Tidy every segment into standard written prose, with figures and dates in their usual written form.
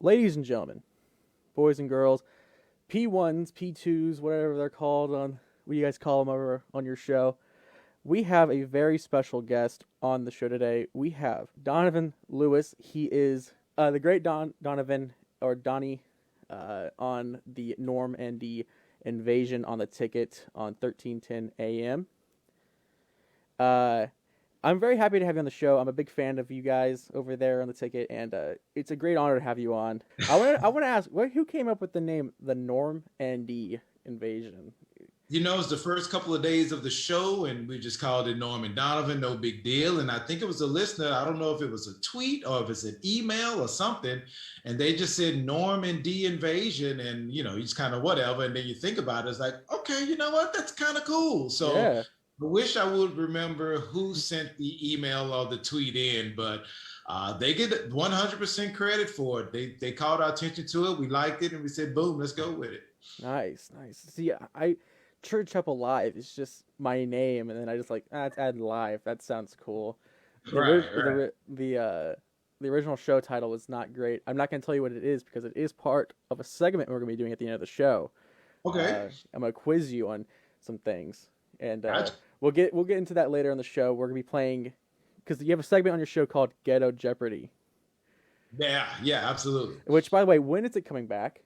Ladies and gentlemen, boys and girls, P1s, P2s, whatever they're called on what you guys call them over on your show. We have a very special guest on the show today. We have Donovan Lewis. He is the great Donovan or Donnie on the Norm and the Invasion on the Ticket on 1310 AM. Uh, I'm very happy to have you on the show. I'm a big fan of you guys over there on the Ticket, and it's a great honor to have you on. I want to ask, who came up with the name the Norm and the Invasion? It's the first couple of days of the show, and we just called it Norman Donovan, no big deal. And I think it was a listener. I don't know if it was a tweet or if it's an email or something. And they just said Norman D Invasion, and he's kind of whatever. And then you think about it, it's like, okay, you know what? That's kind of cool. So Yeah. I wish I would remember who sent the email or the tweet in, but they get 100% credit for it. They called our attention to it. We liked it, and we said, boom, let's go with it. Nice, nice. See, I Church Up Alive is just my name, and then I just like let's add live. That sounds cool. Right, right. The original show title was not great. I'm not gonna tell you what it is because it is part of a segment we're gonna be doing at the end of the show. Okay. I'm gonna quiz you on some things, and Gotcha. we'll get into that later in the show. We're gonna be playing because you have a segment on your show called Ghetto Jeopardy. Yeah, yeah, absolutely. Which, by the way, when is it coming back?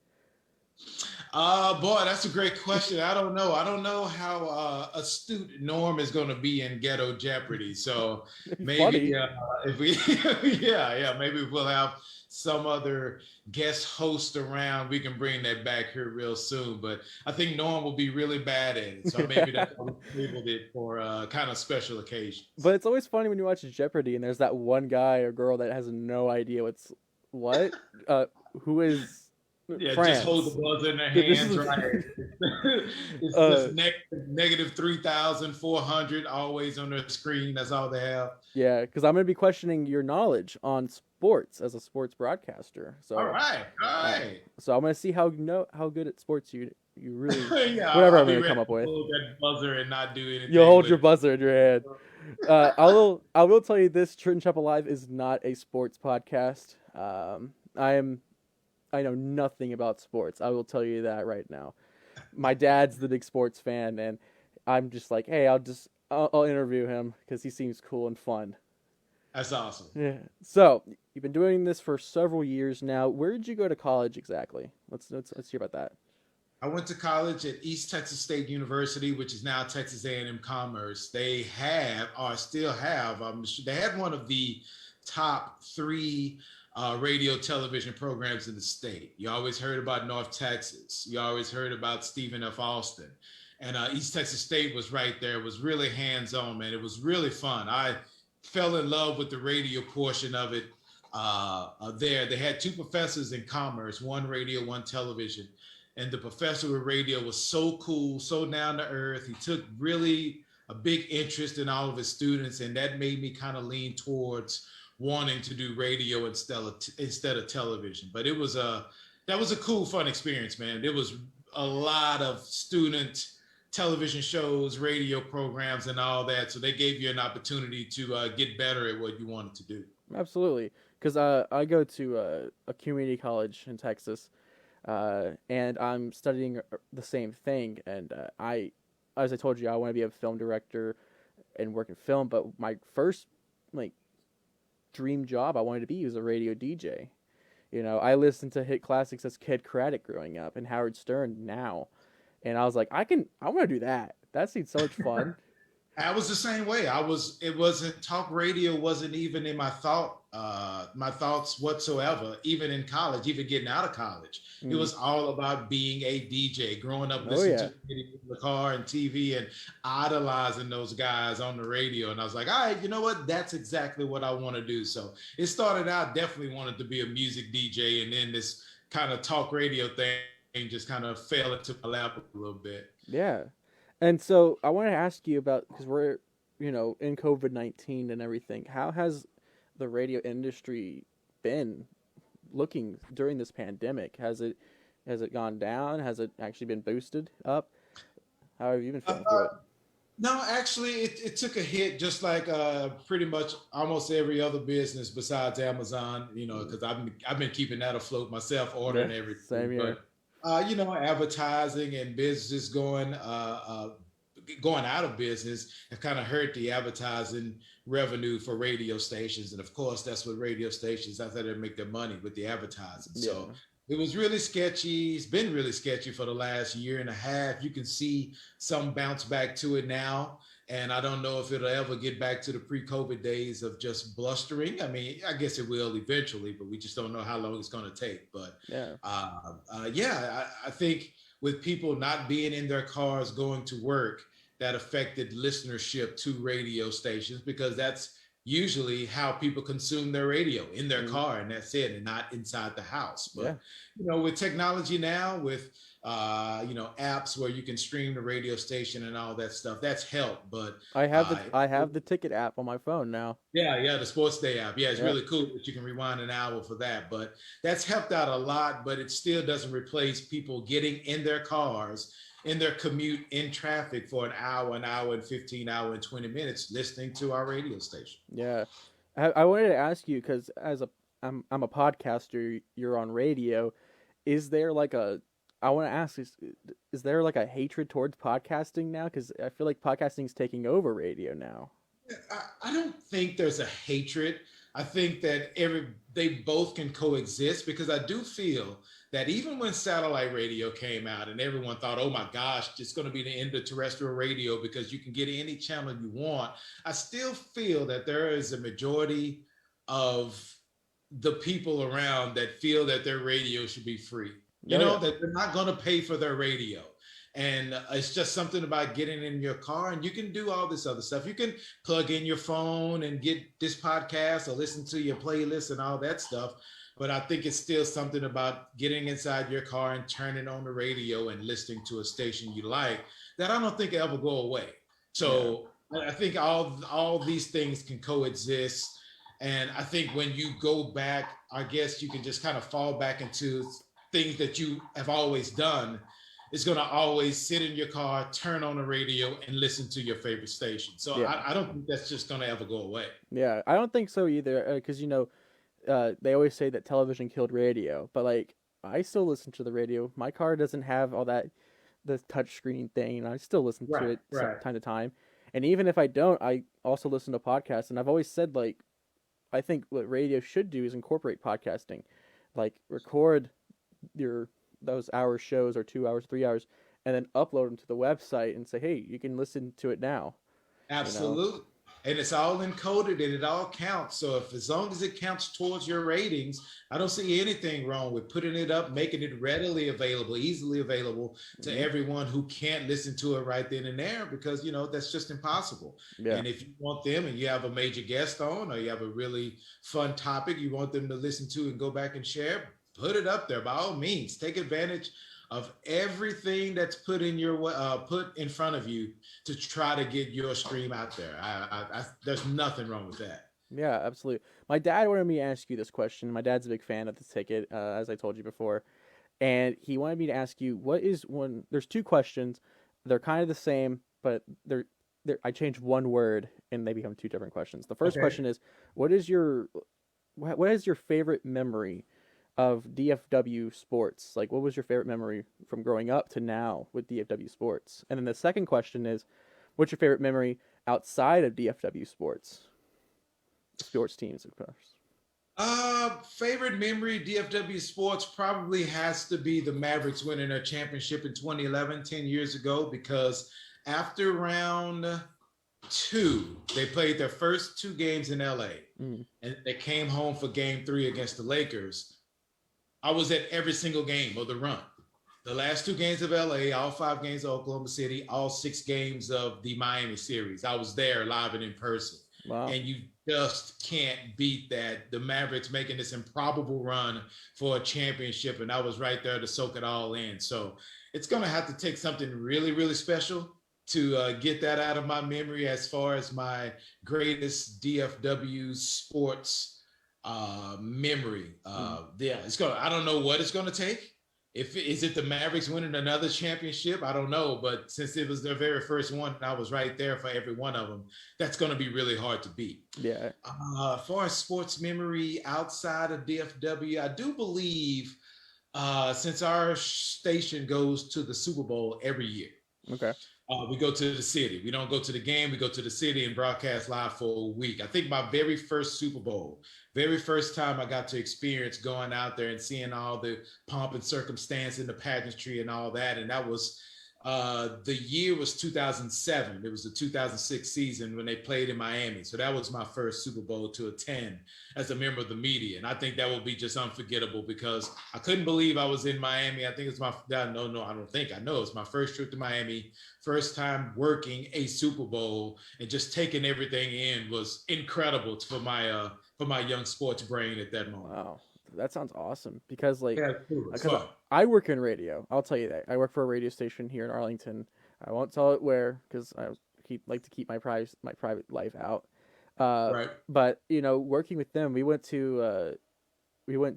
Boy, that's a great question. I don't know. I don't know how astute Norm is going to be in Ghetto Jeopardy. So It'd be maybe funny. if we, yeah, maybe we'll have some other guest host around. We can bring that back here real soon. But I think Norm will be really bad at it. So maybe that's why we labeled it for kind of special occasions. But it's always funny when you watch Jeopardy and there's that one guy or girl that has no idea what uh who is Yeah, just hold France. the buzzer in their This hands, is right? It's uh just negative 3,400 always on their screen. That's all they have. yeah, because I'm gonna be questioning your knowledge on sports as a sports broadcaster. All So right, all uh right. so I'm gonna see how good at sports you really Yeah, whatever I'll I'm be gonna ready come up to with. hold that buzzer and not do You'll anything hold with your it. buzzer in your hand. I will tell you this: Church and Chapel Live is not a sports podcast. I know nothing about sports. I will tell you that right now. My dad's the big sports fan, and I'm just like, hey, I'll interview him because he seems cool and fun. That's awesome. Yeah. So you've been doing this for several years now. Where did you go to college exactly? Let's hear about that. I went to college at East Texas State University, which is now Texas A&M Commerce. They have, or still have, they had one of the top three radio television programs in the state. You always heard about North Texas. You always heard about Stephen F. Austin. And East Texas State was right there. It was really hands-on, man. It was really fun. I fell in love with the radio portion of it there. They had two professors in commerce, one radio, one television. And the professor with radio was so cool, so down to earth. He took really a big interest in all of his students, and that made me kind of lean towards wanting to do radio instead of television. But it was that was a cool, fun experience, man. There was a lot of student television shows, radio programs, and all that. So they gave you an opportunity to get better at what you wanted to do. Absolutely, because I go to a community college in Texas, and I'm studying the same thing. And as I told you, I want to be a film director and work in film. But my first like dream job I wanted to be was a radio DJ. I listened to hit classics as Kid Craddock growing up and Howard Stern now, and I was like, I want to do that. That seems so much fun. I was the same way. It wasn't talk radio wasn't even in my thoughts whatsoever, even in college, even getting out of college. It Mm. was all about being a DJ, growing up Oh listening to yeah, the car and TV and idolizing those guys on the radio. And I was like, all right, you know what? That's exactly what I want to do. So it started out definitely wanted to be a music DJ, and then this kind of talk radio thing just kind of fell into my lap a little bit. yeah. And so I want to ask you about because we're in COVID-19 and everything. How has the radio industry been looking during this pandemic? Has it gone down? Has it actually been boosted up? How have you been feeling through it? No, actually, it took a hit just like pretty much almost every other business besides Amazon. You know, Mm. because I've been keeping that afloat myself, Yeah, ordering everything. same here. But you know, advertising and businesses going out of business have kind of hurt the advertising revenue for radio stations, and of course, that's what radio stations. That's how they make their money with the advertising. So Yeah, it was really sketchy. It's been really sketchy for the last year and a half. You can see some bounce back to it now. And I don't know if it'll ever get back to the pre-COVID days of just blustering. I mean, I guess it will eventually, but we just don't know how long it's going to take. But yeah. yeah, I think with people not being in their cars going to work, that affected listenership to radio stations because that's usually how people consume their radio in their Mm, car, and that's it, and not inside the house. yeah. But you know, with technology now, with you know, apps where you can stream the radio station and all that stuff, that's helped. But I have the ticket app on my phone now. yeah, yeah, the Sports Day app. Yeah, it's Yeah. really cool that you can rewind an hour for that. But that's helped out a lot, but it still doesn't replace people getting in their cars, in their commute, in traffic for an hour and 15, hour and 20 minutes listening to our radio station. Yeah. I wanted to ask you because I'm a podcaster. You're on radio. Is there like a I want to ask is there like a hatred towards podcasting now? Because I feel like podcasting is taking over radio now. I don't think there's a hatred. I think that they both can coexist because I do feel that even when satellite radio came out and everyone thought, oh my gosh, it's going to be the end of terrestrial radio because you can get any channel you want, I still feel that there is a majority of the people around that feel that their radio should be free. You Oh know, yeah. that they're not going to pay for their radio. And it's just something about getting in your car, and you can do all this other stuff. You can plug in your phone and get this podcast or listen to your playlist and all that stuff. But I think it's still something about getting inside your car and turning on the radio and listening to a station you like that I don't think will ever go away. Yeah. So I think all these things can coexist. And I think when you go back, I guess you can just kind of fall back into things that you have always done. It's going to always sit in your car, turn on the radio, and listen to your favorite station. So Yeah. I don't think that's just going to ever go away. Yeah. I don't think so either. Because they always say that television killed radio, but like I still listen to the radio. My car doesn't have all that the touch screen thing, and I still listen to Right, it right. time to time. And even if I don't, I also listen to podcasts. And I've always said like I think what radio should do is incorporate podcasting, like record your those hour shows or 2 hours, 3 hours, and then upload them to the website and say, hey, you can listen to it now. You know? Absolutely. And it's all encoded and it all counts. So if as long as it counts towards your ratings, I don't see anything wrong with putting it up, making it readily available, easily available to Hmm. everyone who can't listen to it right then and there because you know that's just impossible. Yeah. And if you want them and you have a major guest on or you have a really fun topic you want them to listen to and go back and share, put it up there by all means. Take advantage of everything that's put in front of you to try to get your stream out there. There's nothing wrong with that. Yeah, absolutely. My dad wanted me to ask you this question. My dad's a big fan of the ticket, as I told you before. And he wanted me to ask you what is one. There's two questions. They're kind of the same, but I changed one word and they become two different questions. The first Okay. question is, what is your what is your favorite memory of DFW sports? Like, what was your favorite memory from growing up to now with DFW sports? And then the second question is, what's your favorite memory outside of DFW sports teams, of course? Favorite memory DFW sports probably has to be the Mavericks winning their championship in 2011, 10 years ago, because after round two, they played their first two games in LA Mm, and they came home for game three against the Lakers. I was at every single game of the run. The last two games of LA, all five games of Oklahoma City, all six games of the Miami series. I was there live and in person. wow. And you just can't beat that. The Mavericks making this improbable run for a championship, and I was right there to soak it all in. So it's going to have to take something really, really special to get that out of my memory as far as my greatest DFW sports memory. Mm, Yeah, it's gonna. I don't know what it's gonna take. If is it the Mavericks winning another championship? I don't know, but since it was their very first one, I was right there for every one of them. That's going to be really hard to beat. Yeah. As far as sports memory outside of DFW, I do believe since our station goes to the Super Bowl every year. Okay. We go to the city. We don't go to the game. We go to the city and broadcast live for a week. I think my very first Super Bowl, very first time I got to experience going out there and seeing all the pomp and circumstance and the pageantry and all that. And that was the year was 2007. It was the 2006 season when they played in Miami. So that was my first Super Bowl to attend as a member of the media. And I think that will be just unforgettable because I couldn't believe I was in Miami. I think it's my, no, I don't think I know. It's my first trip to Miami, first time working a Super Bowl, and just taking everything in was incredible for my young sports brain at that moment. Wow. That sounds awesome because Yeah, cool. It's because fun. I work in radio. I'll tell you that. I work for a radio station here in Arlington. I won't tell it where because I like to keep my private life out. Right. But working with them, we went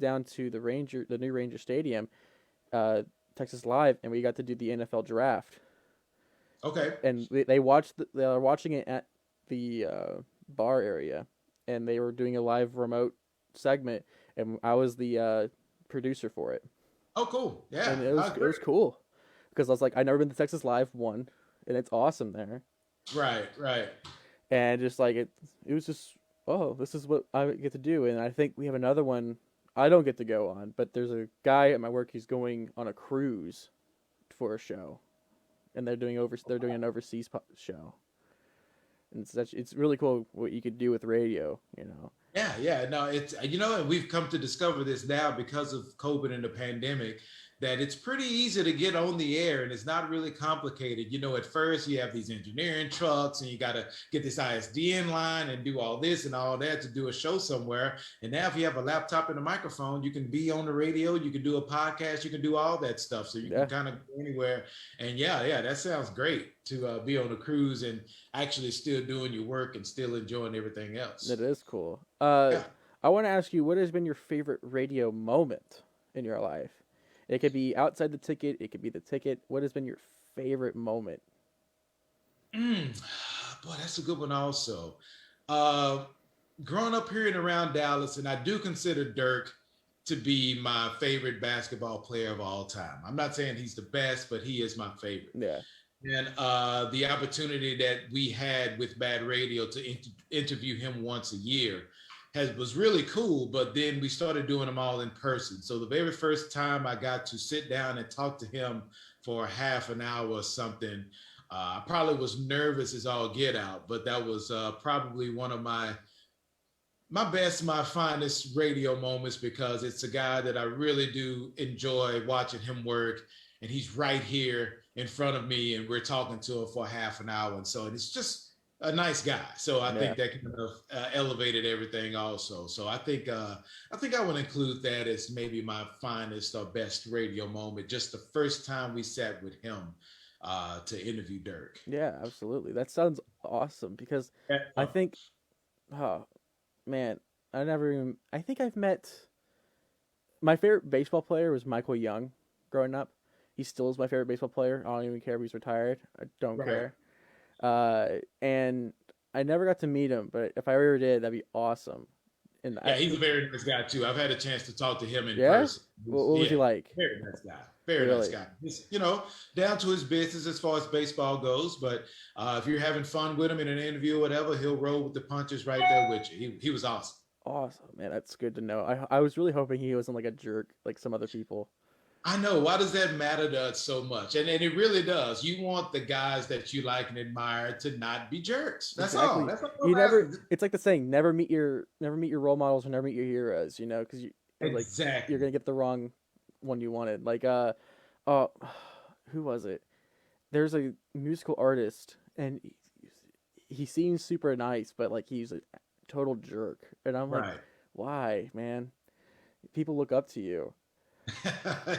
down to the new Ranger Stadium, Texas Live, and we got to do the NFL draft. Okay. And they were watching it at the bar area, and they were doing a live remote segment, and I was the producer for it. Oh, cool. Yeah. And it was cool because I was like, I never been to Texas Live one, and it's awesome there. Right. Right. And just like it was just, oh, this is what I get to do. And I think we have another one I don't get to go on, but there's a guy at my work. He's going on a cruise for a show, and they're doing an overseas show. And it's really cool what you could do with radio. Yeah, yeah. No, it's and we've come to discover this now because of COVID and the pandemic, that it's pretty easy to get on the air and it's not really complicated. At first you have these engineering trucks and you got to get this ISDN line and do all this and all that to do a show somewhere. And now if you have a laptop and a microphone, you can be on the radio, you can do a podcast, you can do all that stuff. So you can kind of go anywhere. And yeah, that sounds great to be on a cruise and actually still doing your work and still enjoying everything else. It is cool. Yeah. I want to ask you, what has been your favorite radio moment in your life? It could be outside the ticket. It could be the ticket. What has been your favorite moment? Boy, that's a good one also. Growing up here and around Dallas, and I do consider Dirk to be my favorite basketball player of all time. I'm not saying he's the best, but he is my favorite. Yeah. And the opportunity that we had with Bad Radio to interview him once a year was really cool, but then we started doing them all in person. So the very first time I got to sit down and talk to him for half an hour or something, I probably was nervous as all get out, but that was probably one of my best, my finest radio moments, because it's a guy that I really do enjoy watching him work, and he's right here in front of me and we're talking to him for half an hour. And so it's just a nice guy. So I think that kind of elevated everything also. So I think I would include that as maybe my finest or best radio moment. Just the first time we sat with him to interview Dirk. Yeah, absolutely. That sounds awesome because I think, oh man, I think I've met, my favorite baseball player was Michael Young growing up. He still is my favorite baseball player. I don't even care if he's retired. I don't care. And I never got to meet him, but if I ever did, that'd be awesome. And he's a very nice guy too. I've had a chance to talk to him in person. What was he like? Very nice guy. Very nice guy. Just, down to his business as far as baseball goes. But if you're having fun with him in an interview or whatever, he'll roll with the punches right there with you. He was awesome. Awesome, man. That's good to know. I was really hoping he wasn't like a jerk like some other people. I know. Why does that matter to us so much? And it really does. You want the guys that you like and admire to not be jerks. That's all. That's all. It's like the saying, never meet your role models or never meet your heroes. Because you're gonna get the wrong one you wanted. Like who was it? There's a musical artist and he seems super nice, but like he's a total jerk. And I'm like, why, man? People look up to you.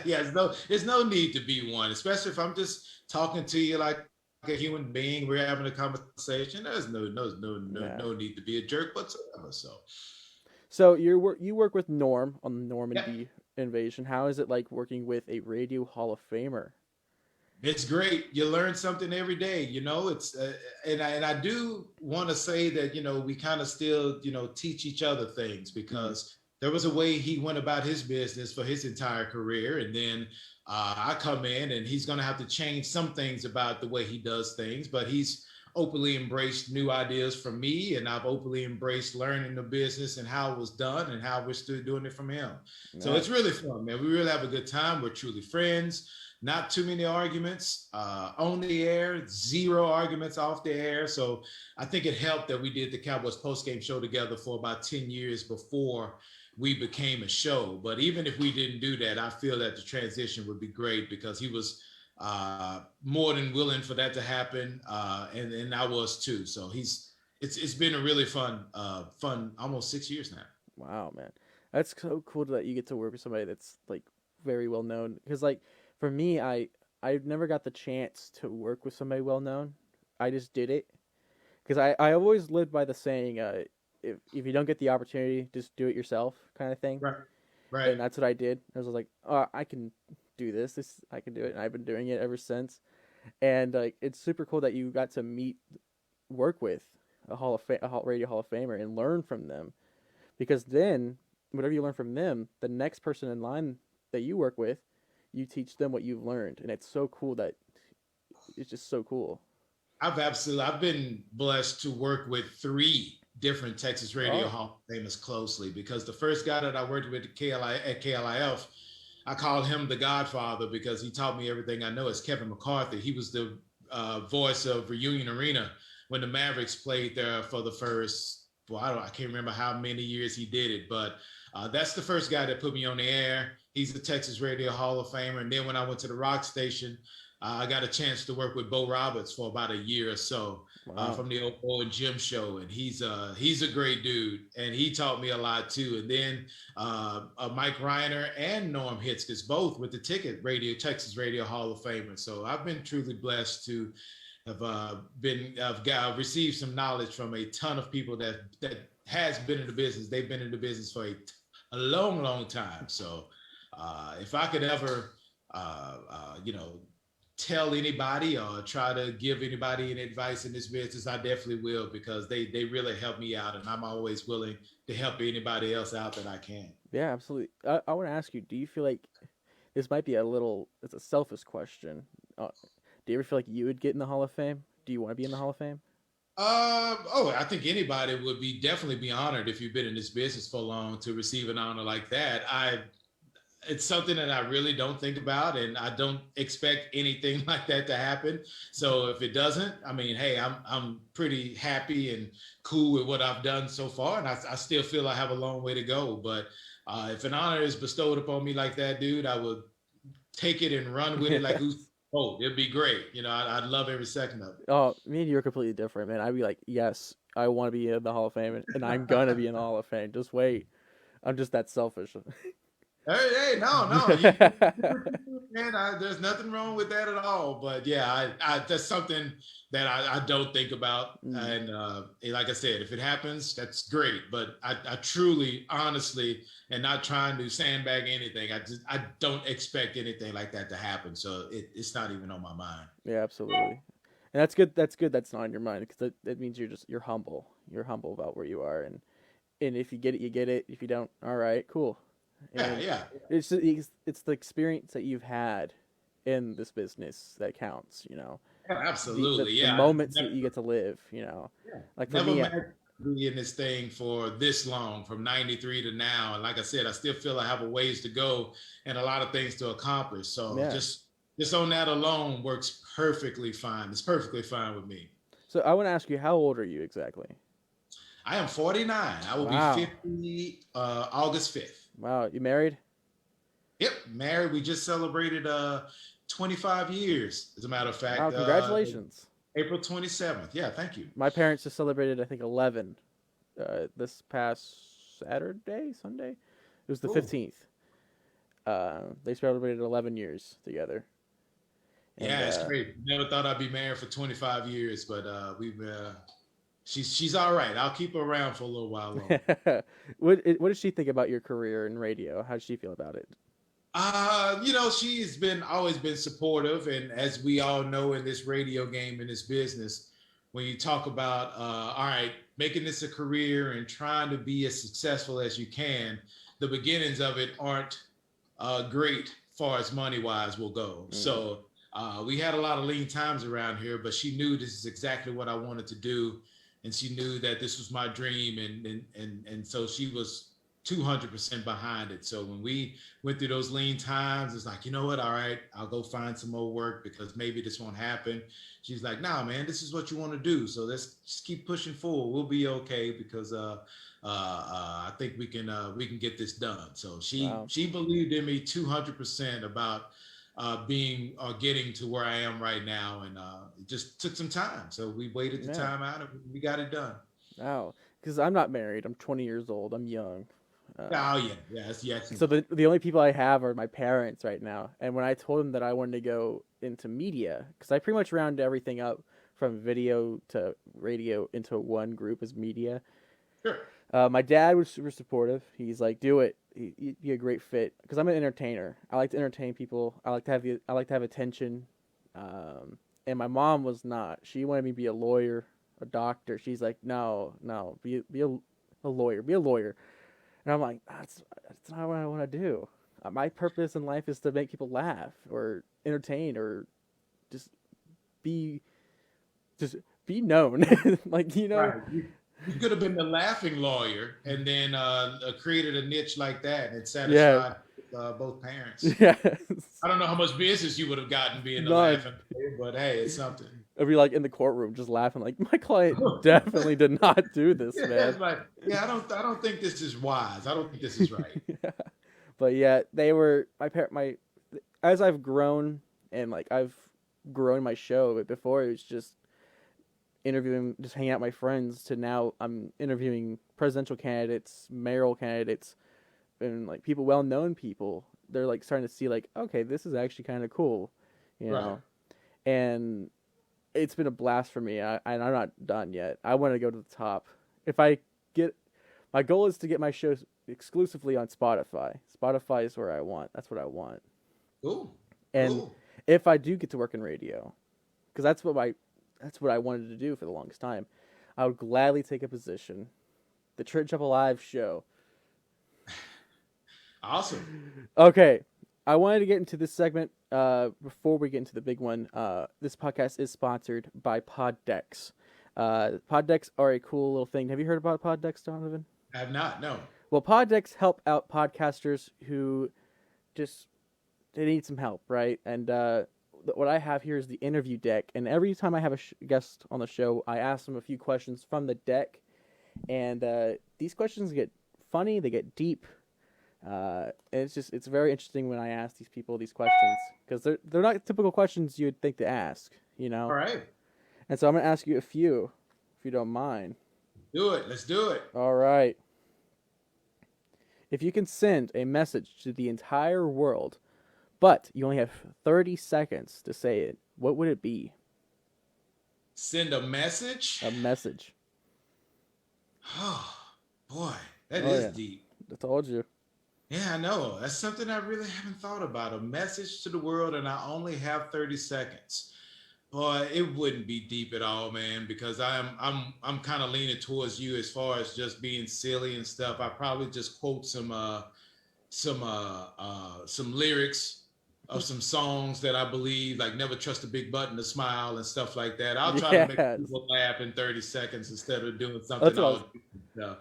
Yeah, there's no need to be one, especially if I'm just talking to you like a human being. We're having a conversation. There's no need to be a jerk whatsoever. So you work with Norm on the Norm invasion. How is it like working with a radio Hall of Famer? It's great. You learn something every day. It's and I do want to say that we kind of still teach each other things Mm-hmm. because there was a way he went about his business for his entire career, and then I come in and he's going to have to change some things about the way he does things, but he's openly embraced new ideas from me, and I've openly embraced learning the business and how it was done and how we're still doing it from him. So it's Nice. really fun, man. We really have a good time. We're truly friends. Not too many arguments on the air, zero arguments off the air. So I think it helped that we did the Cowboys postgame show together for about 10 years before we became a show. But even if we didn't do that, I feel that the transition would be great because he was more than willing for that to happen, and I was too. So it's been a really fun almost 6 years now. Wow, man, that's so cool that you get to work with somebody that's like very well known. Because like for me, I never got the chance to work with somebody well known. I just did it because I always lived by the saying, if you don't get the opportunity, just do it yourself, kind of thing. Right, right. And that's what I did. I was like, oh, I can do this. This I can do it, and I've been doing it ever since. And like, it's super cool that you got to work with a radio Hall of Famer, and learn from them. Because then, whatever you learn from them, the next person in line that you work with, you teach them what you've learned, and it's so cool that it's just so cool. I've been blessed to work with three different Texas Radio Oh, Hall of Famers closely because the first guy that I worked with at KLIF, I called him the Godfather because he taught me everything I know. It's Kevin McCarthy. He was the voice of Reunion Arena when the Mavericks played there for the first. Well, I can't remember how many years he did it, but that's the first guy that put me on the air. He's the Texas Radio Hall of Famer. And then when I went to the rock station, I got a chance to work with Bo Roberts for about a year or so wow. from the Bo and Jim show, and he's a great dude, and he taught me a lot too. And then Mike Reiner and Norm Hitzkes, both with the Ticket Radio Texas Radio Hall of Famer. So I've been truly blessed to have received some knowledge from a ton of people that has been in the business. They've been in the business for a long, long time. So if I could ever, tell anybody or try to give anybody any advice in this business, I definitely will because they really help me out, and I'm always willing to help anybody else out that I can. Yeah, absolutely. I want to ask you, do you feel like this might be it's a selfish question. Do you ever feel like you would get in the Hall of Fame? Do you want to be in the Hall of Fame? I think anybody would be definitely be honored if you've been in this business for long to receive an honor like that. It's something that I really don't think about, and I don't expect anything like that to happen. So if it doesn't, I mean, hey, I'm pretty happy and cool with what I've done so far, and I still feel I have a long way to go. But if an honor is bestowed upon me like that, dude, I would take it and run with it like who's oh, it'd be great. I'd love every second of Oh, me and you are completely different, man. I'd be like, yes, I want to be in the Hall of Fame, and I'm gonna be in the Hall of Fame. Just wait. I'm just that selfish. Hey, no, man. There's nothing wrong with that at all. But yeah, that's something that I don't think about. Mm. And like I said, if it happens, that's great. But I truly, honestly, and not trying to sandbag anything, I don't expect anything like that to happen. So it's not even on my mind. Yeah, absolutely. And that's good. That's good. That's not on your mind because that means you're humble. You're humble about where you are, and if you get it, you get it. If you don't, all right, cool. Yeah, And yeah, it's the experience that you've had in this business that counts. yeah, The absolutely. the Yeah, moments that you get to live. yeah. Like for Never me, imagined being in this thing for this long, from '93 to now. And like I said, I still feel I have a ways to go and a lot of things to accomplish. So yeah. just on that alone works perfectly fine. It's perfectly fine with me. So I want to ask you, how old are you exactly? I am 49. I will be Wow, 50 August 5th. wow. You married? Yep, married. We just celebrated 25 years, as a matter of Wow, fact, congratulations. April 27th. Yeah, thank you. My parents just celebrated, I think, 11 this past Saturday, Sunday. It was the Cool. 15th. They celebrated 11 years together. And Yeah, it's great. Never thought I'd be married for 25 years, but we've she's all right. I'll keep her around for a little while longer. what does she think about your career in radio? How does she feel about it? She's been always been supportive, and as we all know in this radio game, in this business, when you talk about all right, making this a career and trying to be as successful as you can, the beginnings of it aren't great far as money wise will go. Mm, So we had a lot of lean times around here, but she knew this is exactly what I wanted to do, and she knew that this was my dream, and so she was 200% behind it. So when we went through those lean times, it's like, you know what? All right, I'll go find some more work because maybe this won't happen. She's like, nah, man, this is what you want to do. So let's just keep pushing forward. We'll be okay because I think we can get this done. So wow. she believed in me 200% about being getting to where I am right now, and it just took some time. So we waited the Yeah. time out and we got it done. Wow. Because I'm not married. I'm 20 years old. I'm young. Oh yeah, yes, yes. So the only people I have are my parents right now. And when I told them that I wanted to go into media, because I pretty much rounded everything up from video to radio into one group as media. Sure. My dad was super supportive. He's like, "Do it. You'd be a great fit." Because I'm an entertainer. I like to entertain people. I like to have attention. And my mom was not. She wanted me to be a lawyer, a doctor. She's like, "No, no, a lawyer. Be a lawyer." And I'm like, that's not what I want to do. My purpose in life is to make people laugh or entertain or just be just be known. Like Right. You could have been the laughing lawyer and then created a niche like that and Yeah, satisfied both parents. yes, I don't know how much business you would have gotten being the none. laughing lawyer, but hey, it's something. I'd be like in the courtroom just laughing, like my client definitely did not do this, Yeah, man. it's like, yeah, I don't think this is wise. I don't think this is right. Yeah. But yeah, they were my as I've grown and like I've grown my show. But before it was just interviewing, just hanging out with my friends. To now, I'm interviewing presidential candidates, mayoral candidates, and like people, well-known people. They're like starting to see like, okay, this is actually kind of cool, you Right. know. And it's been a blast for me. And I'm not done yet. I want to go to the top. If I get, my goal is to get my shows exclusively on Spotify. Spotify is where I want. That's what I want. Cool. And Cool. if I do get to work in radio, because that's what I wanted to do for the longest time, I would gladly take a position. The Church Up Alive show. Awesome. Okay, I wanted to get into this segment before we get into the big one. This podcast is sponsored by Pod Decks. Pod Decks are a cool little thing. Have you heard about Pod Decks, Donovan? I have not. No. Well, Pod Decks help out podcasters who just they need some help, right? And what I have here is the interview deck, and every time I have a guest on the show, I ask them a few questions from the deck, and these questions get funny, they get deep. And it's very interesting when I ask these people these questions because they're not typical questions you'd think to ask, you All know. right. And so I'm gonna ask you a few, if you don't mind. Do it. Let's do it. All right. If you can send a message to the entire world, but you only have 30 seconds to say it, what would it be? Send a message. A message. Oh, boy, that Oh is yeah, deep. I told you. Yeah, I know. That's something I really haven't thought about. A message to the world, and I only have 30 seconds. Boy, it wouldn't be deep at all, man, because I'm kind of leaning towards you as far as just being silly and stuff. I probably just quote some lyrics of some songs that I believe, like "Never Trust a Big Button to Smile" and stuff like that. I'll try to make Yes, people laugh in 30 seconds instead of doing that's something what I all was. deep and stuff.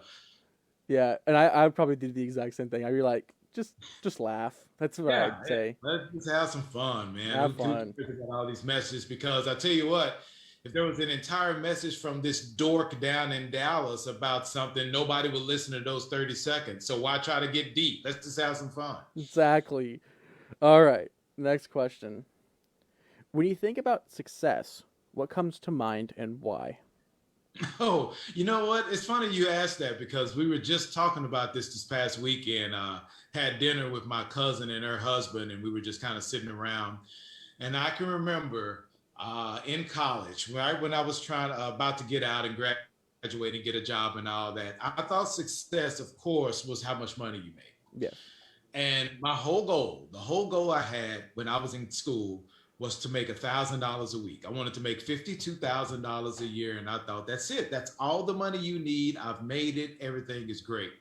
Yeah, and I'd probably do the exact same thing. I'd be like, just laugh. That's what Yeah, I'd say. let's just have some fun, man. Have Who fun. cares about all these messages? Because I tell you what, if there was an entire message from this dork down in Dallas about something, nobody would listen to those 30 seconds. So why try to get deep? Let's just have some fun. Exactly. All right. Next question. When you think about success, what comes to mind and why? Oh, you know what? It's funny you asked that because we were just talking about this past weekend. Had dinner with my cousin and her husband, and we were just kind of sitting around. And I can remember in college, right when I was trying about to get out and graduate and get a job and all that, I thought success, of course, was how much money you made. Yes. And my whole goal, the whole goal I had when I was in school was to make $1,000 a week. I wanted to make $52,000 a year. And I thought, that's it. That's all the money you need. I've made it. Everything is great.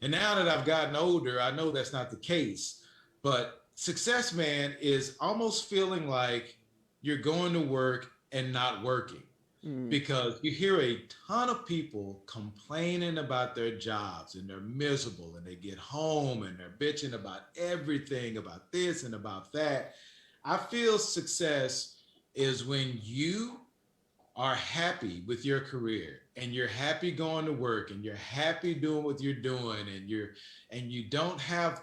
And now that I've gotten older, I know that's not the case. But success, man, is almost feeling like you're going to work and not working, Mm. because you hear a ton of people complaining about their jobs and they're miserable, and they get home and they're bitching about everything, about this and about that. I feel success is when you are happy with your career and you're happy going to work and you're happy doing what you're doing, and you don't have,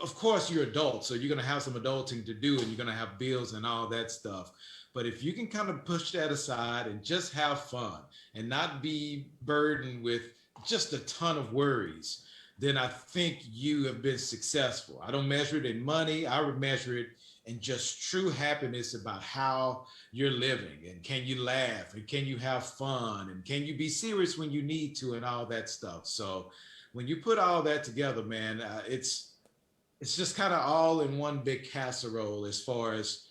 of course you're adult, so you're going to have some adulting to do and you're going to have bills and all that stuff. But if you can kind of push that aside and just have fun and not be burdened with just a ton of worries, then I think you have been successful. I don't measure it in money. I would measure it in just true happiness about how you're living, and can you laugh, and can you have fun, and can you be serious when you need to, and all that stuff. So when you put all that together, man, it's just kind of all in one big casserole. As far as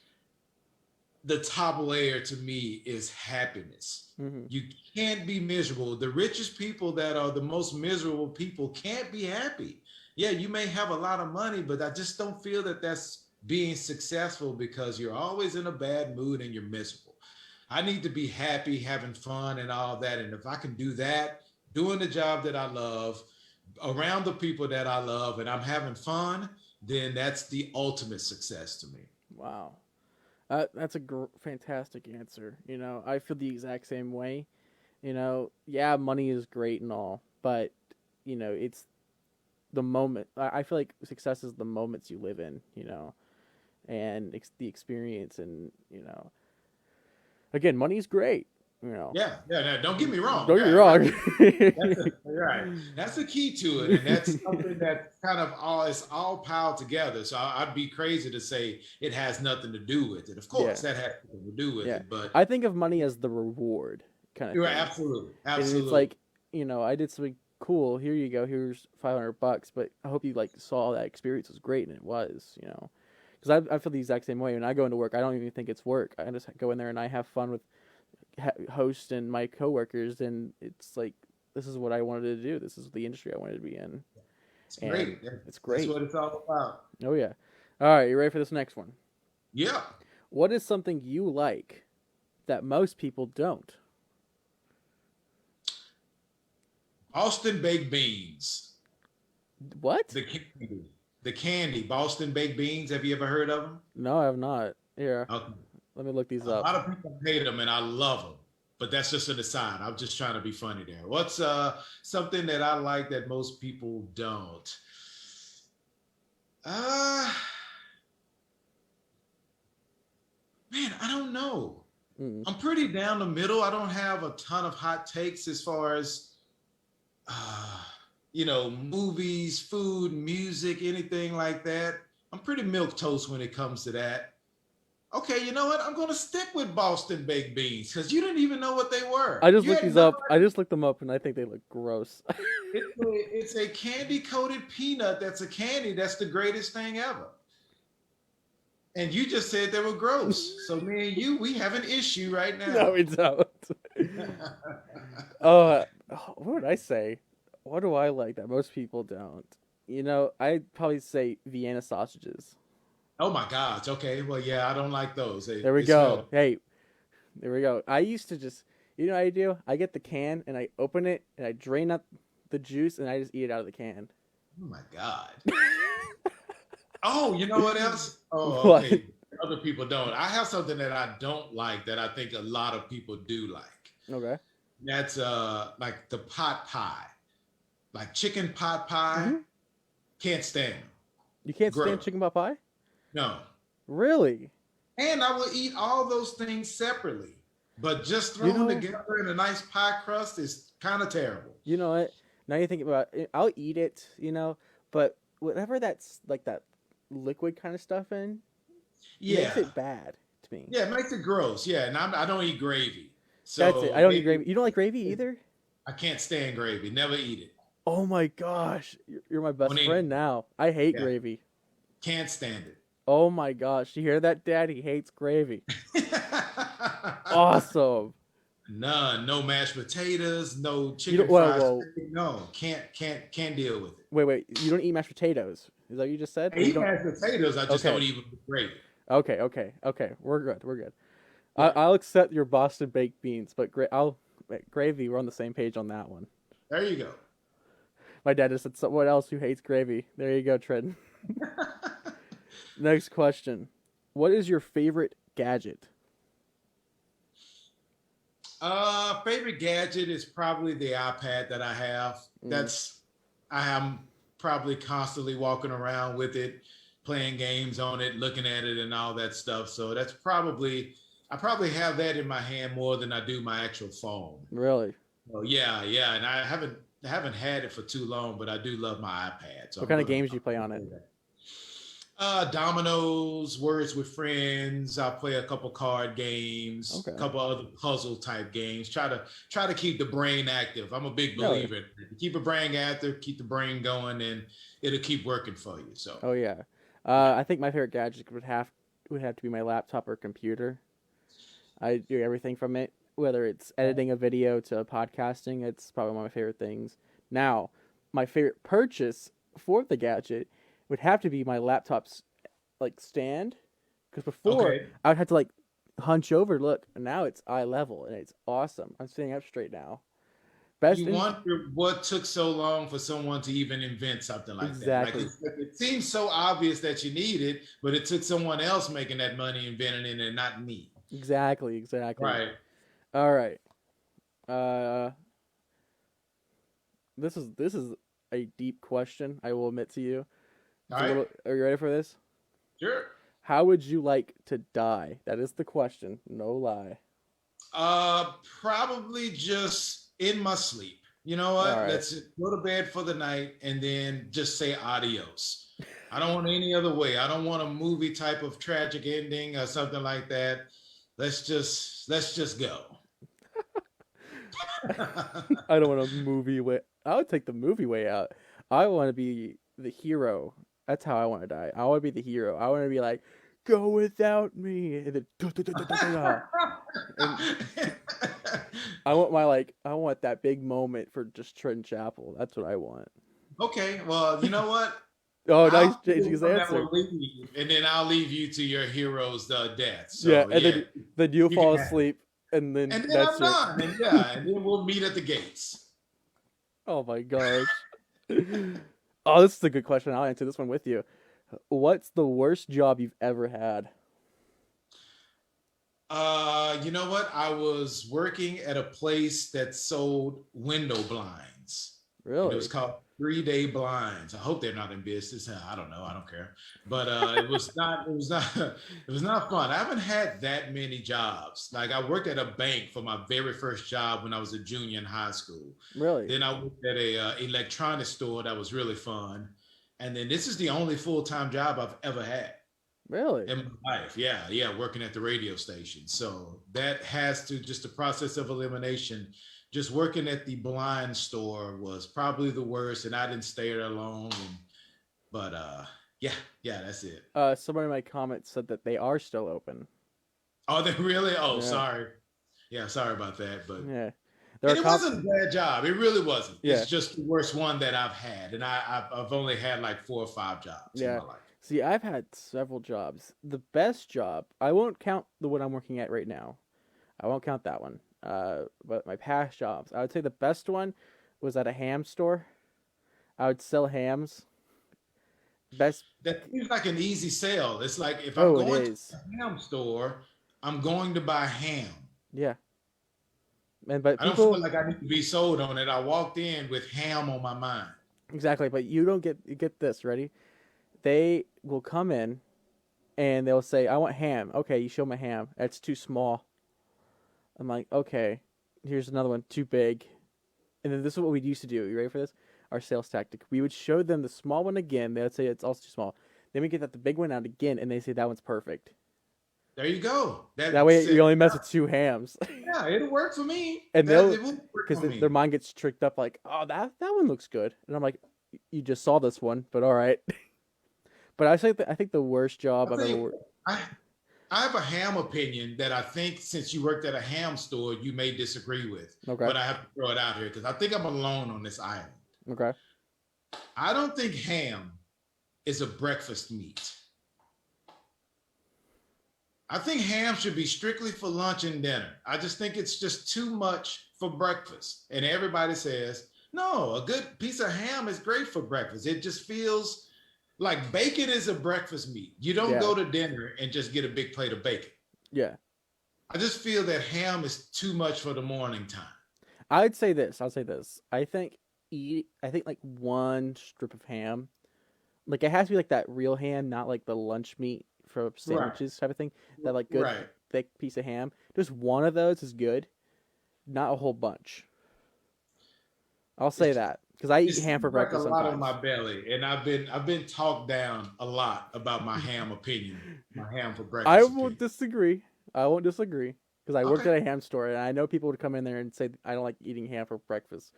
the top layer to me is happiness. Mm-hmm. You can't be miserable. The richest people that are the most miserable people can't be happy. Yeah, you may have a lot of money, but I just don't feel that that's being successful, because you're always in a bad mood and you're miserable. I need to be happy, having fun and all that. And if I can do that, doing the job that I love, around the people that I love, and I'm having fun, then that's the ultimate success to me. Wow. That's a fantastic answer. I feel the exact same way. Yeah, money is great and all, but it's the moment. I feel like success is the moments you live in. And the experience, and again, money's great. Yeah, yeah. No, don't get me wrong. Don't get me Yeah, wrong. right. That's the key to it, and that's something that kind of all it's all piled together. So I'd be crazy to say it has nothing to do with it. Of Yeah, course, that has something to do with yeah. it, but I think of money as the reward kind of you're thing. absolutely, And it's absolutely. like, I did something cool. Here you go. Here's $500, but I hope you like saw that experience was great, and it was. Because I feel the exact same way when I go into work. I don't even think it's work. I just go in there and I have fun with host and my coworkers, and it's like, this is what I wanted to do. This is the industry I wanted to be in, It's and great. it's That's great. what it's all about. Oh yeah. All right, you ready for this next one? Yeah. What is something you like that most people don't? Boston baked beans. What? The candy. The candy. Boston baked beans. Have you ever heard of them? No, I have not. Here, Okay. let me look these A up. lot of people hate them, and I love them. But that's just an aside. I'm just trying to be funny there. What's something that I like that most people don't? Uh Man, I don't know. Mm. I'm pretty down the middle. I don't have a ton of hot takes as far as uh, movies, food, music, anything like that. I'm pretty milk toast when it comes to that. Okay, you know what? I'm gonna stick with Boston baked beans because you didn't even know what they were. I just You looked had these no. up. I just looked them up, and I think they look gross. It's a candy coated peanut. That's a candy. That's the greatest thing ever. And you just said they were gross. So me and you, we have an issue right No, now. we don't. uh, what would I say? What do I like that most people don't? I'd probably say Vienna sausages. Oh my gosh. Okay. Well, yeah, I don't like those. There we They smell. go. Hey, there we go. I used to just, what I do? I get the can and I open it and I drain up the juice and I just eat it out of the can. Oh my God. Oh, you know what else? Oh, What? okay. Other people don't. I have something that I don't like that I think a lot of people do like. Okay. That's like the pot pie, like chicken pot pie. Hmm. Can't stand them. You can't stand Gross. chicken pot pie? No. Really? And I will eat all those things separately. But just You thrown know, together in a nice pie crust is kind of terrible. you know what? Now you think about it, I'll eat it, but whatever that's like that liquid kind of stuff in makes Yeah. it bad to me. Yeah, it makes it gross. Yeah, and I don't eat gravy. That's it. I So don't eat maybe gravy. You don't like gravy either? I can't stand gravy. Never eat it. Oh my gosh, you're my best Bonito. friend now. I hate Yeah, gravy. can't stand Oh my gosh, you hear that, Dad? He hates gravy. it. Awesome. None. No mashed potatoes. No You don't. chicken Whoa, fried whoa. steak. No, can't deal with it. Wait, wait. You don't eat mashed potatoes? Is that what you just said? I Or you eat don't? mashed potatoes. I just Okay. don't eat with gravy. Okay. Okay. Okay. We're good. We're good. Yeah, I'll accept your Boston baked beans, but gravy. We're on the same page on that one. there you go. My dad just said someone else who hates gravy. There you go, Trenton. Next question. What is your favorite gadget? Favorite gadget is probably the iPad that I have. Mm, I am probably constantly walking around with it, playing games on it, looking at it, and all that stuff. So I probably have that in my hand more than I do my actual phone. really? Oh yeah, yeah, and I haven't had it for too long, but I do love my iPad. So What kind of games do you play on it? Dominoes, Words with Friends. I play a couple card games, a Okay. couple other puzzle type games. Try to keep the brain active. I'm a big Really? believer in it. Keep the brain active, keep the brain going, and it'll keep working for you. So Oh yeah. yeah. I think my favorite gadget would have to be my laptop or computer. I do everything from it, whether it's editing a video to podcasting. It's probably one of my favorite things. Now, my favorite purchase for the gadget would have to be my laptop's like stand, because before Okay. I would have to like hunch over. Look, now it's eye level and it's awesome. I'm sitting up straight now. Best You in wonder what took so long for someone to even invent something like that. Like exactly, it seems so obvious that you need it, but it took someone else making that money inventing it and not me. exactly. Right. All right. Uh, this is a deep question. I will admit to you. All It's a right. little. Are you ready for this? Sure. How would you like to die? That is the question. No lie. Probably just in my sleep. You know All what? right. Let's go to bed for the night and then just say adios. I don't want any other way. I don't want a movie type of tragic ending or something like that. Let's just go. I don't want a movie way. I would take the movie way out. I want to be the hero. That's how I want to die. I want to be the hero. I want to be like, go without me, and then and I want that big moment for just Trenton Chapel. That's what I want. Okay, well, you know what? Oh, nice I'll be changing the his one that answer. will leave, and then I'll leave you to your hero's death. Yeah, So and yeah, then you'll you can fall have it. asleep, and then And then that's I'm it. done. And yeah, and then we'll meet at the gates. Oh my gosh. Oh, this is a good question. I'll answer this one with you. What's the worst job you've ever had? You know what? I was working at a place that sold window blinds, and it was Really? called 3 Day Blinds. I hope they're not in business. I don't know. I don't care. But it was not. It was not. It was not fun. I haven't had that many jobs. Like I worked at a bank for my very first job when I was a junior in high school. Really? Then I worked at a electronics store that was really fun. And then this is the only full time job I've ever had Really? in my life. Yeah, yeah, working at the radio station. So that has to just the process of elimination. Just working at the blind store was probably the worst, and I didn't stay there long. But yeah, yeah, that's it. Somebody in my comments said that they are still open. Oh, they really? Oh, Yeah. sorry. Yeah, sorry about that. But Yeah. There are and it wasn't a bad job. It really wasn't. Yeah. It's just the worst one that I've had, and I've only had like 4 or 5 jobs in Yeah. my life. See, I've had several jobs. The best job, I won't count the one I'm working at right now. I won't count that one. But my past jobs, I would say the best one was at a ham store. I would sell hams. Best. That seems like an easy sale. It's like if I'm Oh, it going to is. a ham store, I'm going to buy ham. Yeah. And but I don't feel people like I need to be sold on it. I walked in with ham on my mind. exactly, but you don't get this, ready? They will come in and they'll say, "I want ham." Okay, you show them a ham. That's too small. I'm like, "Okay, here's another one, too big." And then this is what we used to do. You ready for this? Our sales tactic. We would show them the small one again. They would say it's also too small. Then we get that the big one out again, and they say that one's perfect. There you go. That That's way you it. only mess with two hams, Yeah, it'll work for me. and That they'll it will work for because their me. mind gets tricked up like, oh, that one looks good, and I'm like, you just saw this one, but all right. But I think the worst job I'll I've tell ever you, worked. I I have a ham opinion that I think since you worked at a ham store, you may disagree with, Okay, but I have to throw it out here because I think I'm alone on this island. okay, I don't think ham is a breakfast meat. I think ham should be strictly for lunch and dinner. I just think it's just too much for breakfast. And everybody says, no, a good piece of ham is great for breakfast. It just feels like bacon is a breakfast meat. You don't yeah, go to dinner and just get a big plate of bacon. yeah. I just feel that ham is too much for the morning time. I'd say this. I'll say this. I think like one strip of ham, like it has to be like that real ham, not like the lunch meat for Right. sandwiches type of thing. That like good Right. thick piece of ham. Just one of those is good, not a whole bunch. I'll say It's that because I it eat ham for seems like a breakfast lot on my sometimes. belly, and I've been talked down a lot about my ham opinion, my ham for I breakfast won't opinion. disagree. I won't disagree because I worked Okay. at a ham store and I know people would come in there and say I don't like eating ham for breakfast.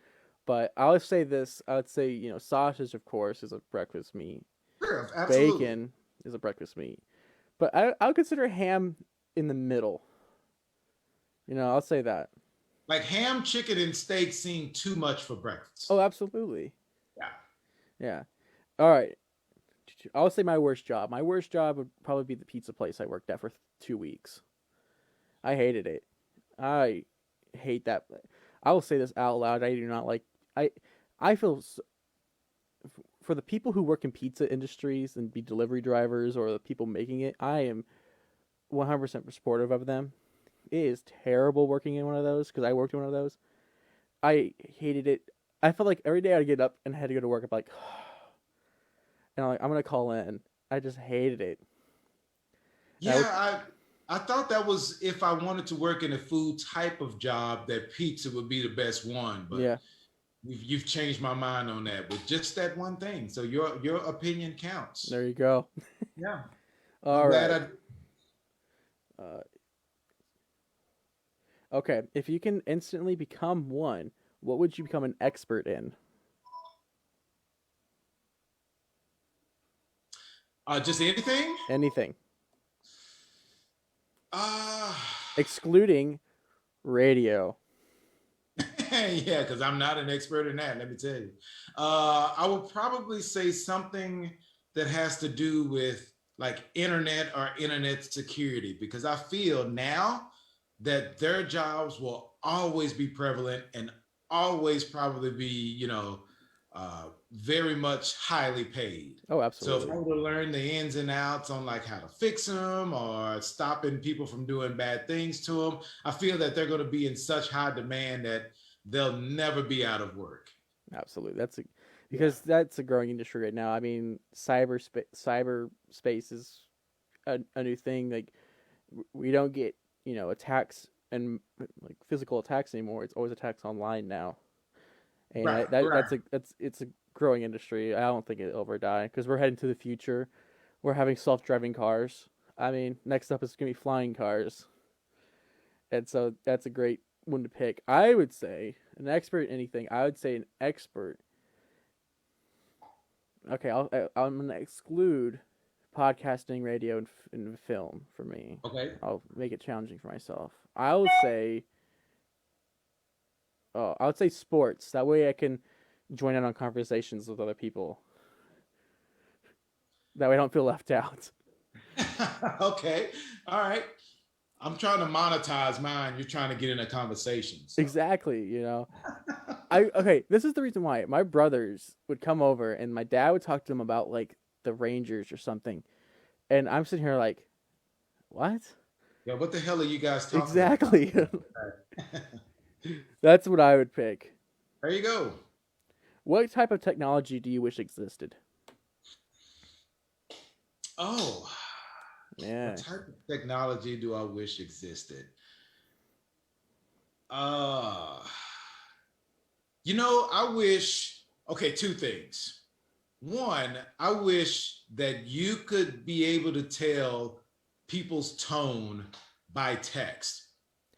But I would say this. I would say sausage of course is a breakfast meat. Sure, absolutely. Bacon is a breakfast meat. But I would consider ham in the middle. I'll say that. Like ham, chicken, and steak seem too much for breakfast. Oh, absolutely. Yeah. Yeah. All right. I'll say my worst job. My worst job would probably be the pizza place I worked at for 2 weeks. I hated it. I hate that. I will say this out loud. I do not like. I I feel for the people who work in pizza industries and be delivery drivers or the people making it. I am 100% supportive of them. It is terrible working in one of those because I worked in one of those. I hated it. I felt like every day I'd get up and had to go to work. I'm like, and I'm like, I'm gonna call in. I just hated it. And I would, Yeah, I thought that was if I wanted to work in a food type of job, that pizza would be the best one. But yeah. you've changed my mind on that with just that one thing. So your opinion counts. There you go. Yeah, I'm All glad right. I. Uh, okay. If you can instantly become one, what would you become an expert in? Just anything. Anything, Uh excluding radio. yeah, because I'm not an expert in that. Let me tell you. I would probably say something that has to do with like internet or internet security, because I feel now that their jobs will always be prevalent and always probably be, very much highly paid. Oh, So if I absolutely. were to learn the ins and outs on like how to fix them or stopping people from doing bad things to them, I feel that they're going to be in such high demand that they'll never be out of work. Absolutely. Yeah. Because that's a growing industry right now. I mean, cyberspace is a new thing. Like we don't get attacks and like physical attacks anymore. It's always attacks online now, and Right, that's right. it's a growing industry. I don't think it'll ever die because we're heading to the future. We're having self-driving cars. I mean, next up is gonna be flying cars, and so that's a great one to pick. I would say an expert in anything. I would say an expert. Okay, I'm gonna exclude podcasting, radio, and film for me. Okay. I'll make it challenging for myself. I will say, oh, I would say sports. That way I can join in on conversations with other people. That way I don't feel left out. Okay. All right. I'm trying to monetize mine. You're trying to get in a conversation. So, Exactly. I okay. This is the reason why my brothers would come over and my dad would talk to them about like the Rangers or something, and I'm sitting here like, what? yeah, what the hell are you guys talking about? Exactly. That's what I would pick. There you go. What type of technology do you wish existed? Oh, what Yeah. type of technology do I wish existed? Uh, I wish, okay, two things. One, I wish that you could be able to tell people's tone by text.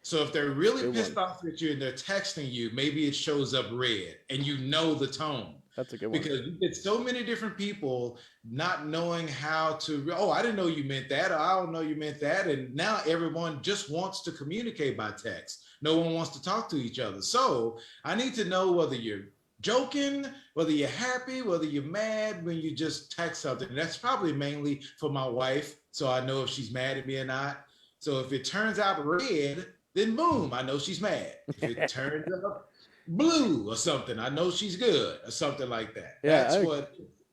So if they're That's a really good pissed one. off at you and they're texting you, maybe it shows up red and you know the tone. That's a good one. Because you get so many different people not knowing how to, oh, I didn't know you meant that, or I don't know you meant that. And now everyone just wants to communicate by text. No one wants to talk to each other. So I need to know whether you're joking, whether you're happy, whether you're mad when you just text something. And that's probably mainly for my wife, so I know if she's mad at me or not. So if it turns out red, then boom, I know she's mad. If it turns out blue or something, I know she's good or something like that. Yeah,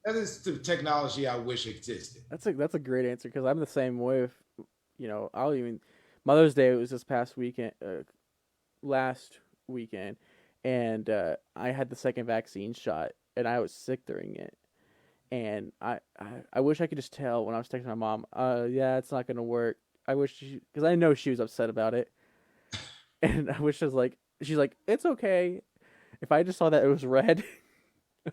That is the technology I wish existed. that's a great answer because I'm the same way. With, I'll even Mother's Day was this past weekend, last weekend, and I had the second vaccine shot, and I was sick during it. And I wish I could just tell when I was texting my mom, yeah, it's not gonna work. I wish because I know she was upset about it, and I wish she's like, it's okay. If I just saw that it was red,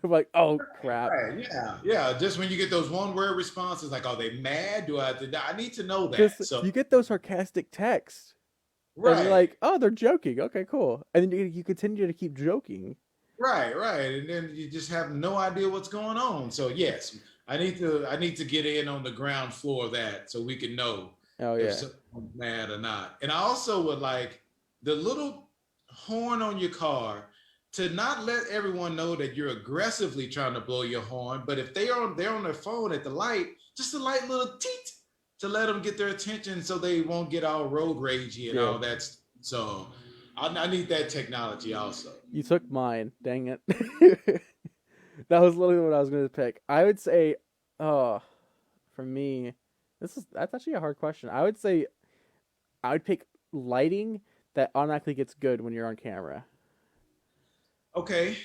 I'm like, oh crap. Right, yeah, yeah. Just when you get those one word responses, like, are they mad? I need to know Because that. So, you get those sarcastic texts, and you're right, like, oh, they're joking. Okay, cool. And then you continue to keep joking. right. And then you just have no idea what's going on. So, yes, I need to get in on the ground floor of that so we can know Oh if yeah, someone's mad or not. And I also would like the little horn on your car to not let everyone know that you're aggressively trying to blow your horn, but if they're on their phone at the light, just a light little teet to let them get their attention so they won't get all road ragey and yeah. all that. So I need that technology also. You took mine. Dang it. That was literally what I was going to pick. I would say, oh, for me, that's actually a hard question. I would say I would pick lighting that automatically gets good when you're on camera. Okay.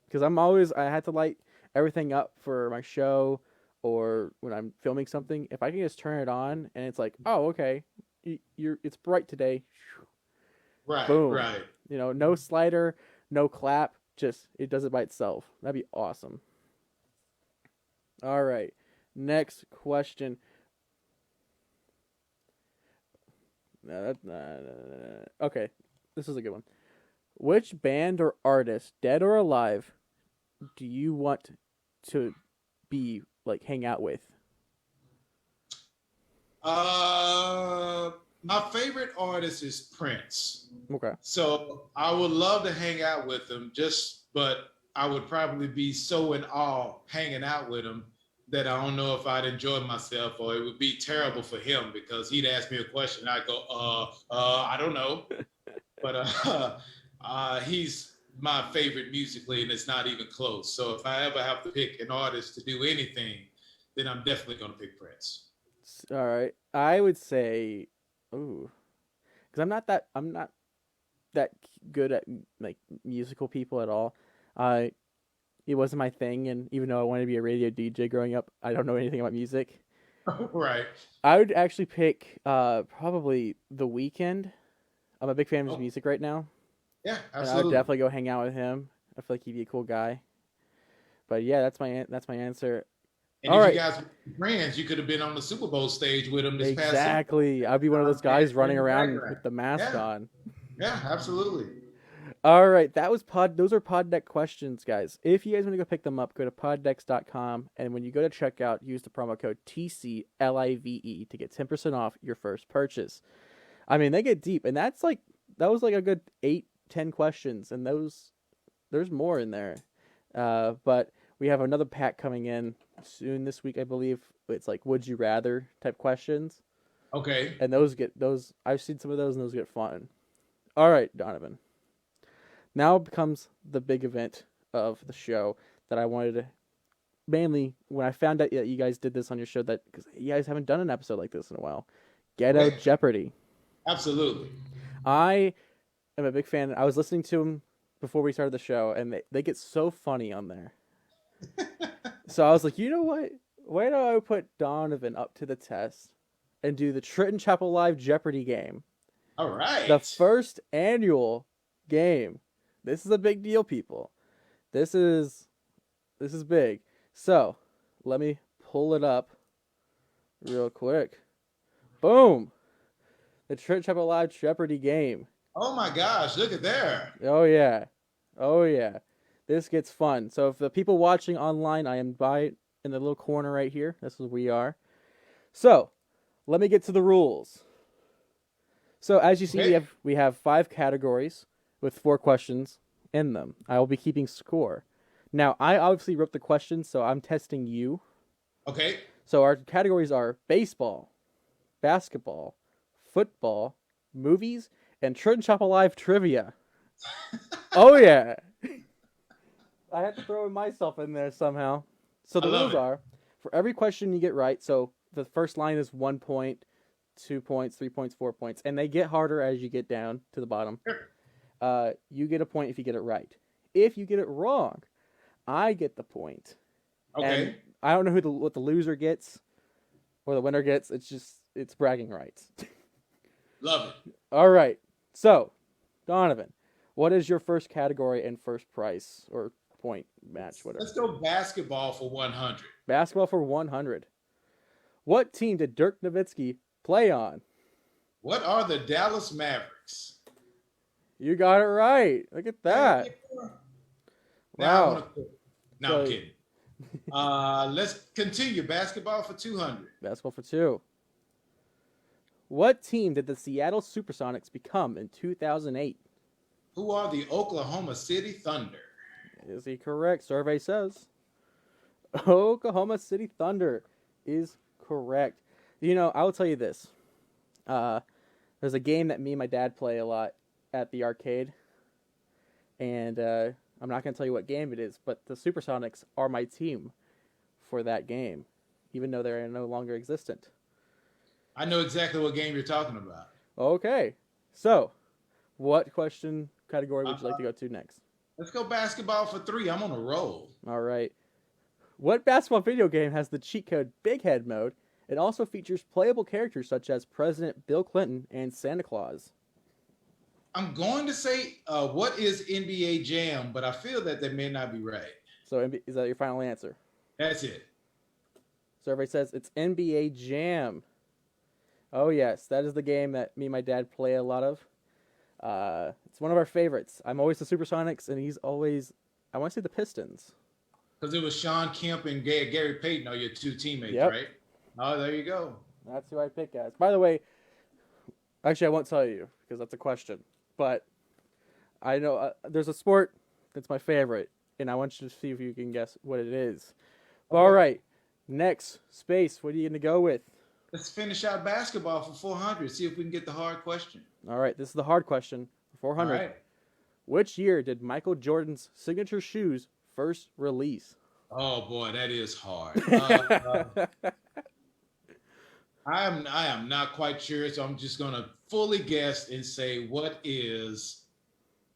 Because I had to light everything up for my show or when I'm filming something. If I can just turn it on and it's like, oh, okay, it's bright today. Right, Boom. right. No slider, no clap, just it does it by itself. That'd be awesome. All right. Next question. Okay, this is a good one. Which band or artist, dead or alive, do you want to be like hang out with? My favorite artist is Prince. Okay. So I would love to hang out with him, but I would probably be so in awe hanging out with him that I don't know if I'd enjoy myself, or it would be terrible for him because he'd ask me a question. I'd go, I don't know. But he's my favorite musically, and it's not even close. So if I ever have to pick an artist to do anything, then I'm definitely going to pick Prince. All right. I would say, ooh, because I'm not that good at like musical people at all. I It wasn't my thing, and even though I wanted to be a radio DJ growing up, I don't know anything about music. Right. I would actually pick probably The Weeknd. I'm a big fan of his Oh, music right now, yeah, and I would absolutely. definitely go hang out with him. I feel like he'd be a cool guy. But yeah, that's my answer. And All if you right, guys were friends, you could have been on the Super Bowl stage with him this past Super Bowl. exactly. I'd be one of those guys Dancing in running the around background. with the mask Yeah, on. yeah, absolutely. All right, that was pod. Those are pod deck questions, guys. If you guys want to go pick them up, go to poddex.com, and when you go to checkout, use the promo code TCLIVE to get 10% off your first purchase. I mean, they get deep, and that was like a good 8, 10 questions, and there's more in there. But we have another pack coming in soon this week, I believe. It's like would you rather type questions, Okay. and those. I've seen some of those, and those get fun. All right, Donovan. Now becomes the big event of the show that I wanted to mainly when I found out that you guys did this on your show that because you guys haven't done an episode like this in a while. Ghetto Okay. Jeopardy. Absolutely. I am a big fan. I was listening to them before we started the show, and they get so funny on there. So I was like, you know what? Why don't I put Donovan up to the test and do the Trenton Chapel Live Jeopardy game? All The right. first annual game. This is a big deal, people. This is this is big. So let me pull it up real quick Boom. The Trent Chapel Live Jeopardy game. Oh my gosh, look at there. Oh, yeah. Oh, yeah. This gets fun. So if the people watching online, I am by in the little corner right here. This is where we are. So let me get to the rules. So as you see, Okay. we have 5 categories with 4 questions in them. I will be keeping score. Now, I obviously wrote the questions, so I'm testing you. Okay. So our categories are baseball, basketball, football, movies, and Trent Chapel Live trivia. Oh, yeah. I had to throw myself in there somehow. So I the love rules it. are, for every question you get right, so the first line is 1 point, 2 points, 3 points, 4 points, and they get harder as you get down to the bottom. You get a point if you get it right. If you get it wrong, I get the point. And Okay. I don't know what the loser gets or the winner gets. It's bragging rights. Love it. All right. So, Donovan, what is your first category and first prize or point match, whatever? Let's go basketball for 100. Basketball for 100. What team did Dirk Nowitzki play on? What are the Dallas Mavericks? You got it right. Look at that. Now I Wow. want to quit. No, So- I'm kidding. Let's continue. Basketball for 200. Basketball for 2. What team did the Seattle Supersonics become in 2008? Who are the Oklahoma City Thunder? Is he correct? Survey says Oklahoma City Thunder is correct. You know, I will tell you this. There's a game that me and my dad play a lot at the arcade, and I'm not going to tell you what game it is, but the Supersonics are my team for that game, even though they're no longer existent. I know exactly what game you're talking about. Okay, so what question category would you like to go to next? Let's go basketball for 3. I'm on a roll. All right. What basketball video game has the cheat code Big Head mode? It also features playable characters such as President Bill Clinton and Santa Claus. I'm going to say what is NBA Jam, but I feel that may not be right. So is that your final answer? That's it. Survey says it's NBA Jam. Oh yes, that is the game that me and my dad play a lot of. It's one of our favorites. I'm always the Supersonics, and he's always, I want to say the Pistons. Because it was Sean Kemp and Gary Payton are your 2 teammates, Yep. right? Oh, there you go. That's who I pick as. By the way, actually I won't tell you because that's a question. But I know there's a sport that's my favorite, and I want you to see if you can guess what it is. Okay. All right, next, Space, what are you going to go with? Let's finish out basketball for 400. See if we can get the hard question. All right, this is the hard question for 400. All right. Which year did Michael Jordan's signature shoes first release? Oh boy, that is hard. I am not quite sure, so I'm just gonna fully guess and say what is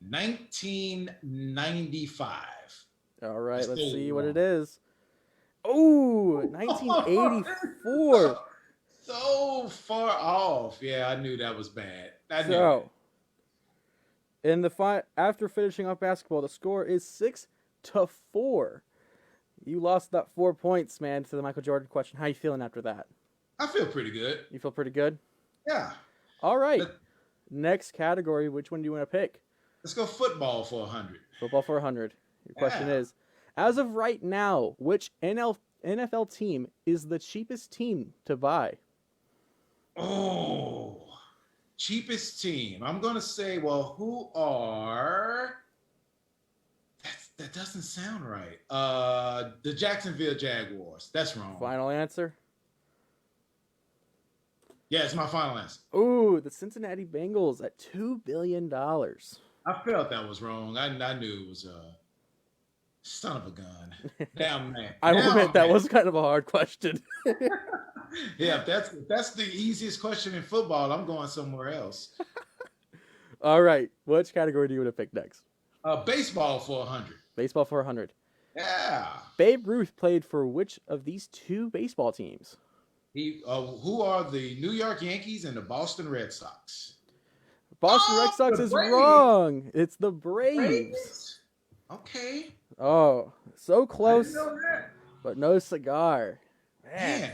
1995. All right, Let's let's go. see what it is. Oh, 1984. So far off. Yeah, I knew that was bad. I knew So, in the after finishing off basketball, the score is 6-4. You lost that 4 points, man, to the Michael Jordan question. How you feeling after that? I feel pretty good. You feel pretty good? Yeah. All right. Let- Next category, which one do you want to pick? Let's go football for 100. Football for 100. Your question Yeah. is, as of right now, which NFL team is the cheapest team to buy? Oh, cheapest team. I'm gonna say, well, who are? That doesn't sound right. The Jacksonville Jaguars. That's wrong. Final answer? Yeah, it's my final answer. Ooh, the Cincinnati Bengals at $2 billion. I felt that was wrong. I knew it was son of a gun. Damn man. I will Now admit I'm that mad. was kind of a hard question. Yeah, if that's the easiest question in football, I'm going somewhere else. All right, which category do you want to pick next? Baseball for 100. Baseball for 100. Yeah. Babe Ruth played for which of these 2 baseball teams? Who are the New York Yankees and the Boston Red Sox? Boston Oh, Red Sox the is Braves. wrong. It's the Braves. Braves? Okay. Oh, so I close, didn't know that. but no cigar. Man,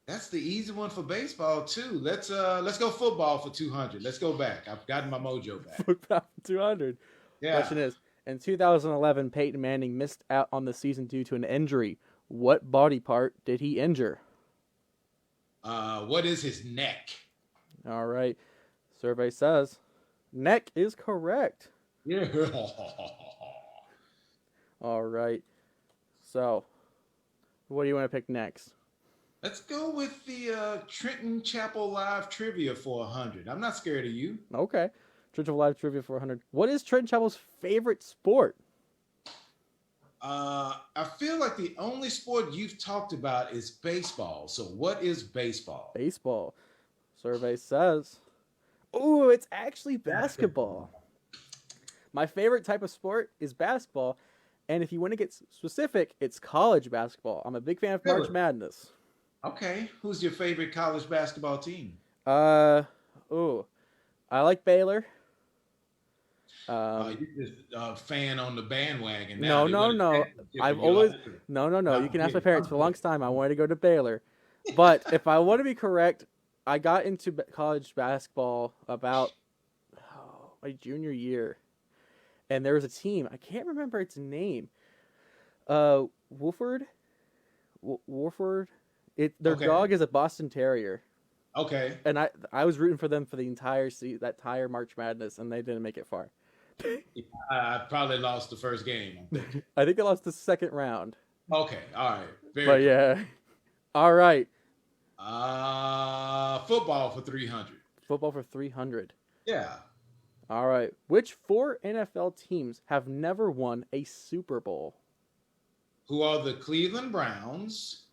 Man, That's the easy one for baseball too. Let's go football for 200. Let's go back. I've gotten my mojo back. Football 200. Yeah. Question is, in 2011, Peyton Manning missed out on the season due to an injury. What body part did he injure? What is his neck? All right. Survey says neck is correct. Yeah. All right. So, what do you want to pick next? Let's go with the Trenton Chapel Live Trivia for 100. I'm not scared of you. Okay. Trenton Chapel Live Trivia 400. What is Trenton Chapel's favorite sport? I feel like the only sport you've talked about is baseball. So what is baseball? Baseball. Survey says. Ooh, it's actually basketball. My favorite type of sport is basketball. And if you want to get specific, it's college basketball. I'm a big fan of March Really? Madness. Okay. Who's your favorite college basketball team? I like Baylor. You're just a fan on the bandwagon No. now. I've always no. No, You can ask my parents. For the longest time, I wanted to go to Baylor, but if I want to be correct, I got into college basketball about my junior year, and there was a team. I can't remember its name. Wolford. Their Okay. dog is a Boston Terrier, Okay. and I was rooting for them for the entire that entire March Madness, and they didn't make it far. I probably lost the first game. I think I lost the second round. Okay. All right. Very But cool. yeah. All right. Football for 300. Football for 300. Yeah. All right. Which 4 NFL teams have never won a Super Bowl? Who are the Cleveland Browns,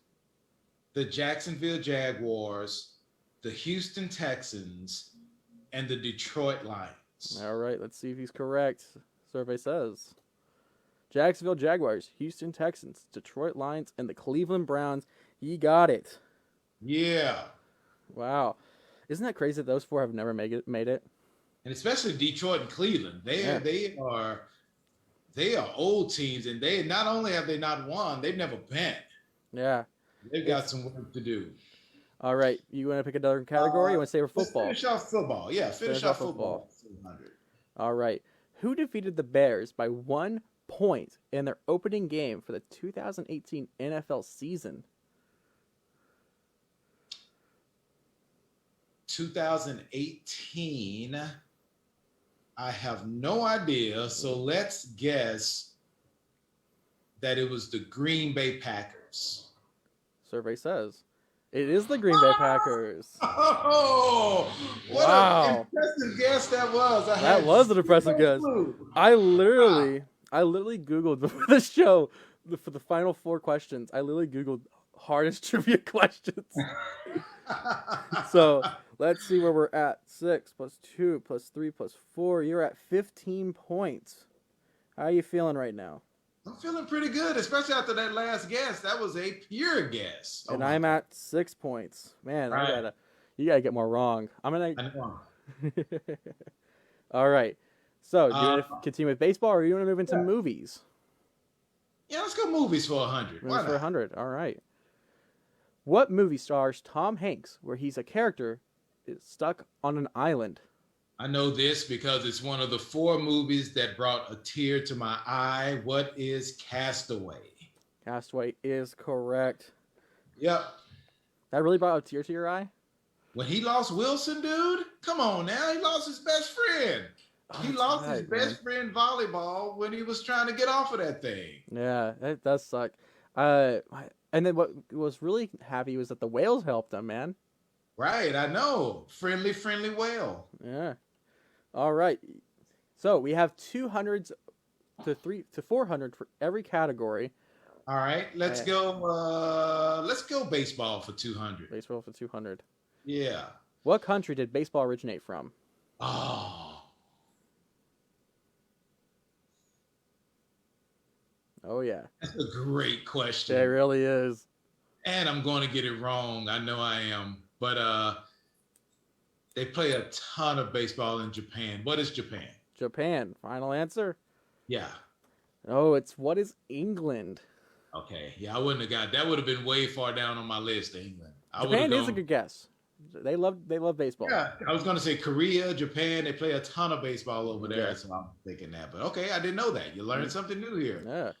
the Jacksonville Jaguars, the Houston Texans, and the Detroit Lions? All right. Let's see if he's correct. Survey says Jacksonville Jaguars, Houston Texans, Detroit Lions, and the Cleveland Browns. He got it. Yeah. Wow. Isn't that crazy that those 4 have never made it? And especially Detroit and Cleveland. They are old teams, and they not only have they not won, they've never been. Yeah. They've got some work to do. All right. You want to pick another category? You want to say for football? Let's finish off football. Yeah, finish off football. All right. Who defeated the Bears by 1 point in their opening game for the 2018 NFL season? 2018. I have no idea. So let's guess that it was the Green Bay Packers. Survey says it is the Green Bay Packers. Oh, what an impressive guess that was. That was an impressive guess. I literally Googled before the show for the final 4 questions. I literally Googled hardest trivia questions. So let's see where we're at. 6 plus 2 plus 3 plus 4. You're at 15 points. How are you feeling right now? I'm feeling pretty good, especially after that last guess. That was a pure guess. And I'm at 6 points. Man, Right. you gotta get more wrong. I know. All right. So, do you want to continue with baseball, or do you want to move into movies? Yeah, let's go movies for 100. Movies for 100. All right. What movie stars Tom Hanks where he's a character is stuck on an island? I know this because it's one of the 4 movies that brought a tear to my eye. What is Castaway? Castaway is correct. Yep. That really brought a tear to your eye? When he lost Wilson, dude, come on now. He lost his best friend. He lost his best friend volleyball when he was trying to get off of that thing. Yeah, that does suck. And then what was really happy was that the whales helped him, man. Right, I know. Friendly whale. Yeah. All right. So we have 200s to 400 for every category. All right, let's go baseball for 200. Baseball for 200. Yeah. What country did baseball originate from? Oh, Yeah. that's a great question. It really is. And I'm going to get it wrong. I know I am. But they play a ton of baseball in Japan. What is Japan? Japan. Final answer? Yeah. What is England? Okay. Yeah, I wouldn't have got that. Would have been way far down on my list, England. Japan is a good guess. They love baseball. Yeah, I was going to say Korea, Japan. They play a ton of baseball over there, Yeah. so I'm thinking that. But okay, I didn't know that. You learned something new here. Yeah.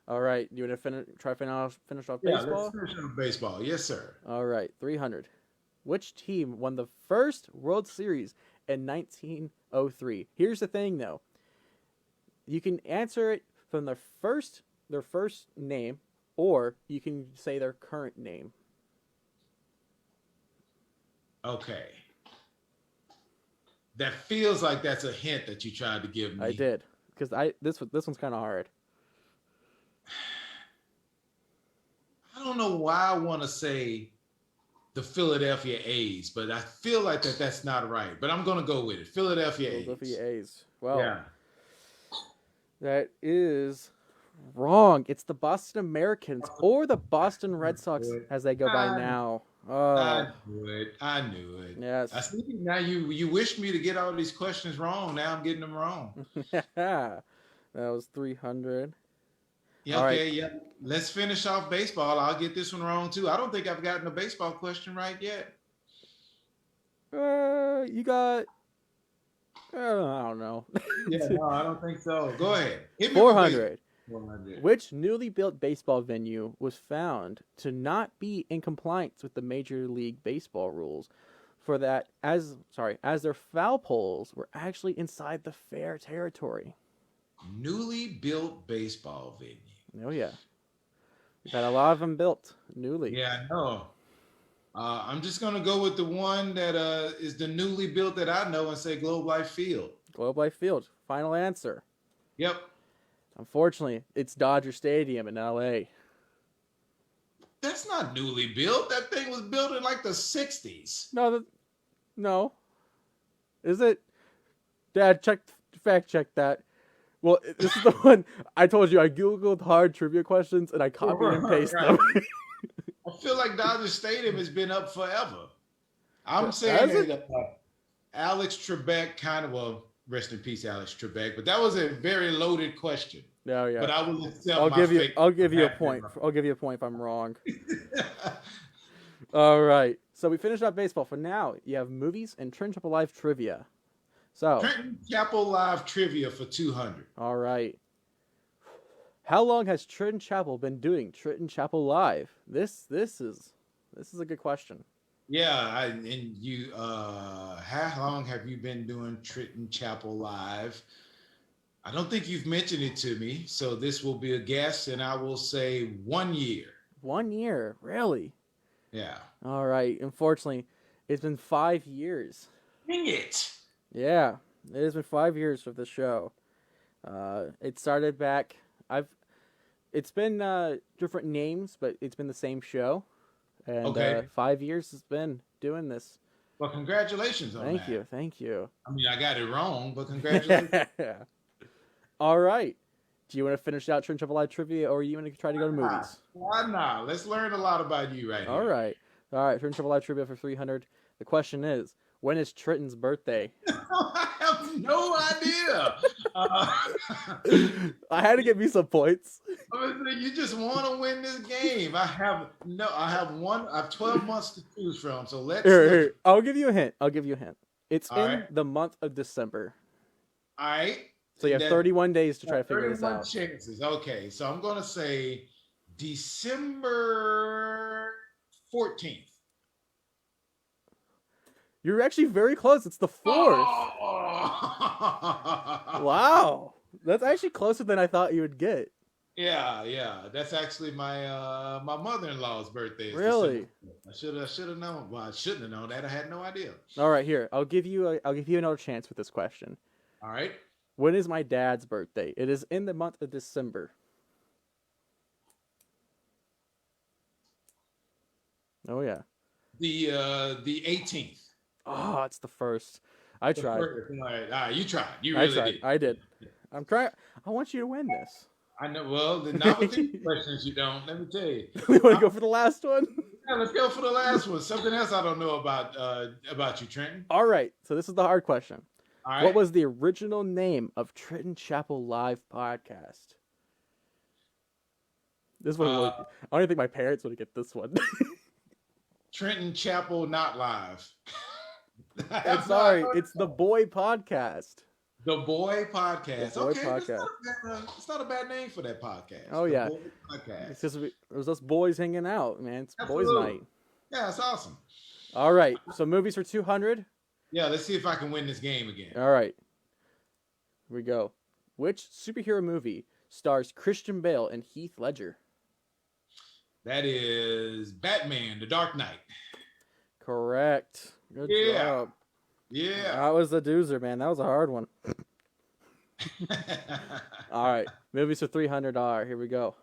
All right. You want to finish off Yeah, baseball? let's finish on baseball. Yes, sir. All right. 300. Which team won the first World Series in 1903? Here's the thing, though. You can answer it from their first name, or you can say their current name. Okay. That feels like that's a hint that you tried to give me. I did, because this one's kind of hard. I don't know why I want to say the Philadelphia A's, but I feel like that's not right. But I'm going to go with it. Philadelphia A's. Well, yeah. That is wrong. It's the Boston Americans or the Boston Red Sox as they go by now. Oh. I knew it. Yes. I see. Now you wished me to get all these questions wrong. Now I'm getting them wrong. That was 300. Yeah, all okay, right. yeah. Let's finish off baseball. I'll get this one wrong too. I don't think I've gotten a baseball question right yet. You got. I don't know. Yeah, no, I don't think so. Go ahead. 400. 400. Which newly built baseball venue was found to not be in compliance with the Major League Baseball rules for that as their foul poles were actually inside the fair territory? Newly built baseball venue. Oh yeah. We've had a lot of them built newly. Yeah, I know. I'm just gonna go with the one that is the newly built that I know and say Globe Life Field. Globe Life Field. Final answer. Yep. Unfortunately, it's Dodger Stadium in LA. That's not newly built. That thing was built in like the 60s. No. Is it? Dad, fact check that. Well, this is the one I told you. I googled hard trivia questions and I copied and pasted them. I feel like Dodger Stadium has been up forever. I'm saying that Alex Trebek kind of, well, rest in peace, Alex Trebek, but that was a very loaded question. No, yeah. But I will accept I'll give you a point. I'll give you a point if I'm wrong. All right. So we finished up baseball. For now, you have movies and Trenton Chapel Live trivia. So Trenton Chapel Live trivia for 200. All right. How long has Trenton Chapel been doing Trenton Chapel Live? This is a good question. Yeah, and you how long have you been doing Trenton Chapel Live? I don't think you've mentioned it to me, so this will be a guess, and I will say 1 year. 1 year, really? Yeah. All right. Unfortunately, it's been 5 years. Dang it! Yeah, it has been 5 years of the show. It started back. It's been different names, but it's been the same show. And okay. 5 years it's been doing this. Well, congratulations on that. Thank you. I mean, I got it wrong, but congratulations. Yeah. All right. Do you want to finish out Trenton Chapel Live trivia, or you want to try to go to movies? Why not? Let's learn a lot about you right All here. right. Trenton Chapel Live trivia for 300. The question is, when is Trenton's birthday? I have no idea. I had to give you some points. You just want to win this game. I have 12 months to choose from. So Here. I'll give you a hint. It's all in right. the month of December. All right. So you have 31 days to try to figure this out. 31 chances. Okay. So I'm going to say December 14th. You're actually very close. It's the 4th. Oh. Wow. That's actually closer than I thought you would get. Yeah. That's actually my my mother-in-law's birthday. Really? I should have known. Well, I shouldn't have known that. I had no idea. All right, here. I'll give you another chance with this question. All right. When is my dad's birthday? It is in the month of December. Oh yeah. The 18th. Oh, it's the 1st. I tried. All right, you tried. You really did. I did. I'm trying. I want you to win this. I know. Well, not with these questions you don't. Let me tell you. We want to go for the last one? Yeah, let's go for the last one. Something else I don't know about you, Trenton. All right. So this is the hard question. All right. What was the original name of Trenton Chapel Live podcast? This one, I don't even think my parents would get this one. Trenton Chapel, not live. I'm sorry, it's the Boy Podcast. The Boy Podcast. The Boy Okay, Podcast. it's not a bad name for that podcast. Oh the yeah, Boy Podcast. it's because it was us boys hanging out, man. It's Absolutely. boys' night. Yeah, it's awesome. All right, so movies for 200. Yeah, let's see if I can win this game again. All right, here we go. Which superhero movie stars Christian Bale and Heath Ledger? That is Batman: The Dark Knight. Correct. Good job. Yeah. That was a doozer, man. That was a hard one. All right, movies for $300. Here we go.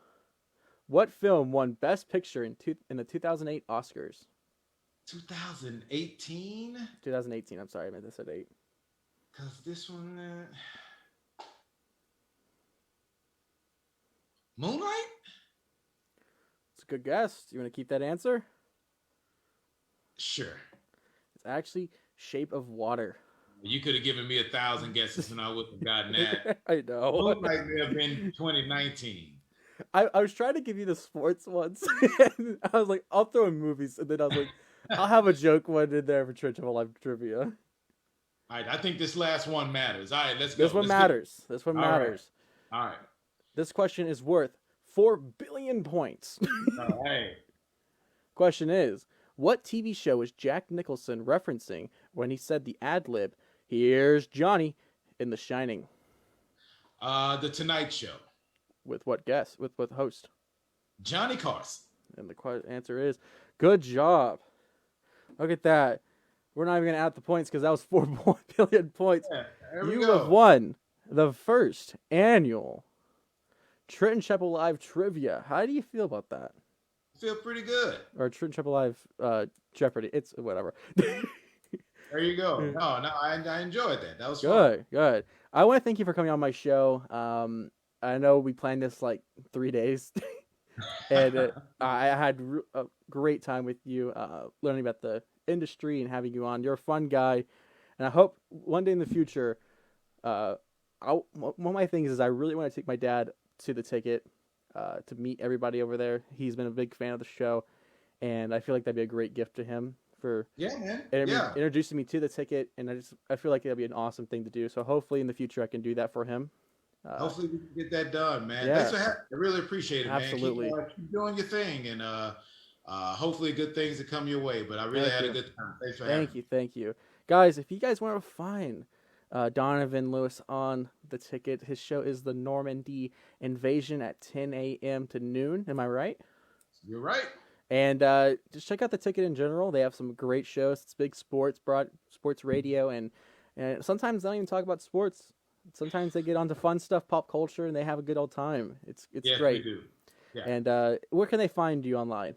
What film won Best Picture in the 2008 Oscars? 2018. 2018. I'm sorry, I meant to say 8. Cause this one, Moonlight. It's a good guess. Do you want to keep that answer? Sure. It's actually Shape of Water. You could have given me 1,000 guesses and I wouldn't have gotten that. I know. Moonlight may have been 2019. I was trying to give you the sports ones. And I was like, I'll throw in movies, and then I was like, I'll have a joke one in there for Church of a Life trivia. All right, I think this last one matters. All right, let's go. This one matters. This one matters. All right. This question is worth 4 billion points. All right. Question is, what TV show was Jack Nicholson referencing when he said the ad lib, "Here's Johnny" in The Shining? The Tonight Show. With what guest? With what host? Johnny Carson. And the answer is, good job. Look at that. We're not even going to add the points because that was 4 billion points. Yeah, You have won the first annual Trenton Chapel Live Trivia. How do you feel about that? I feel pretty good. Or Trenton Chapel Live Jeopardy. It's whatever. There you go. No, I enjoyed that. That was good, fun. good. I want to thank you for coming on my show. I know we planned this like 3 days, and I had a great time with you, learning about the industry and having you on. You're a fun guy, and I hope one day in the future, one of my things is I really want to take my dad to the ticket to meet everybody over there. He's been a big fan of the show, and I feel like that'd be a great gift to him for introducing me to the ticket, and I feel like it'd be an awesome thing to do. So hopefully in the future I can do that for him. Hopefully we can get that done, man. Yeah. Thanks for having me. I really appreciate it, Absolutely. man. Keep doing your thing, and hopefully good things to come your way. But I really had a good time. Thanks for having me. Thank you. Guys, if you guys want to find Donovan Lewis on the ticket, his show is the Normandy Invasion at 10 a.m. to noon. Am I right? You're right. And just check out the ticket in general. They have some great shows. It's big sports radio, and sometimes they don't even talk about sports. Sometimes they get onto fun stuff, pop culture, and they have a good old time. It's great. We do. Yeah. And where can they find you online?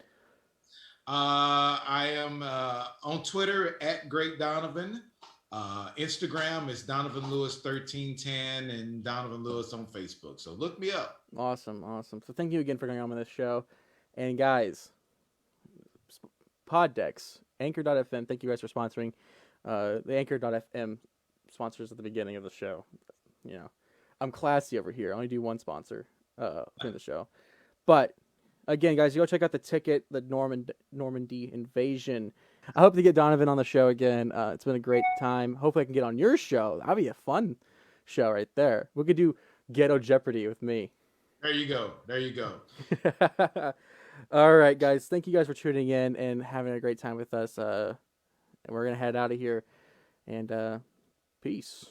I am on Twitter at Great Donovan. Instagram is Donovan Lewis 1310 and Donovan Lewis on Facebook. So look me up. Awesome. So thank you again for coming on this show. And guys, Poddex, Anchor.fm, thank you guys for sponsoring. The Anchor.fm sponsors at the beginning of the show. You know, I'm classy over here. I only do one sponsor in the show. But again, guys, you go check out the ticket, the Normandy Invasion. I hope to get Donovan on the show again. It's been a great time. Hopefully I can get on your show. That'd be a fun show right there. We could do Ghetto Jeopardy with me. There you go. All right, guys. Thank you guys for tuning in and having a great time with us. And we're going to head out of here. And peace.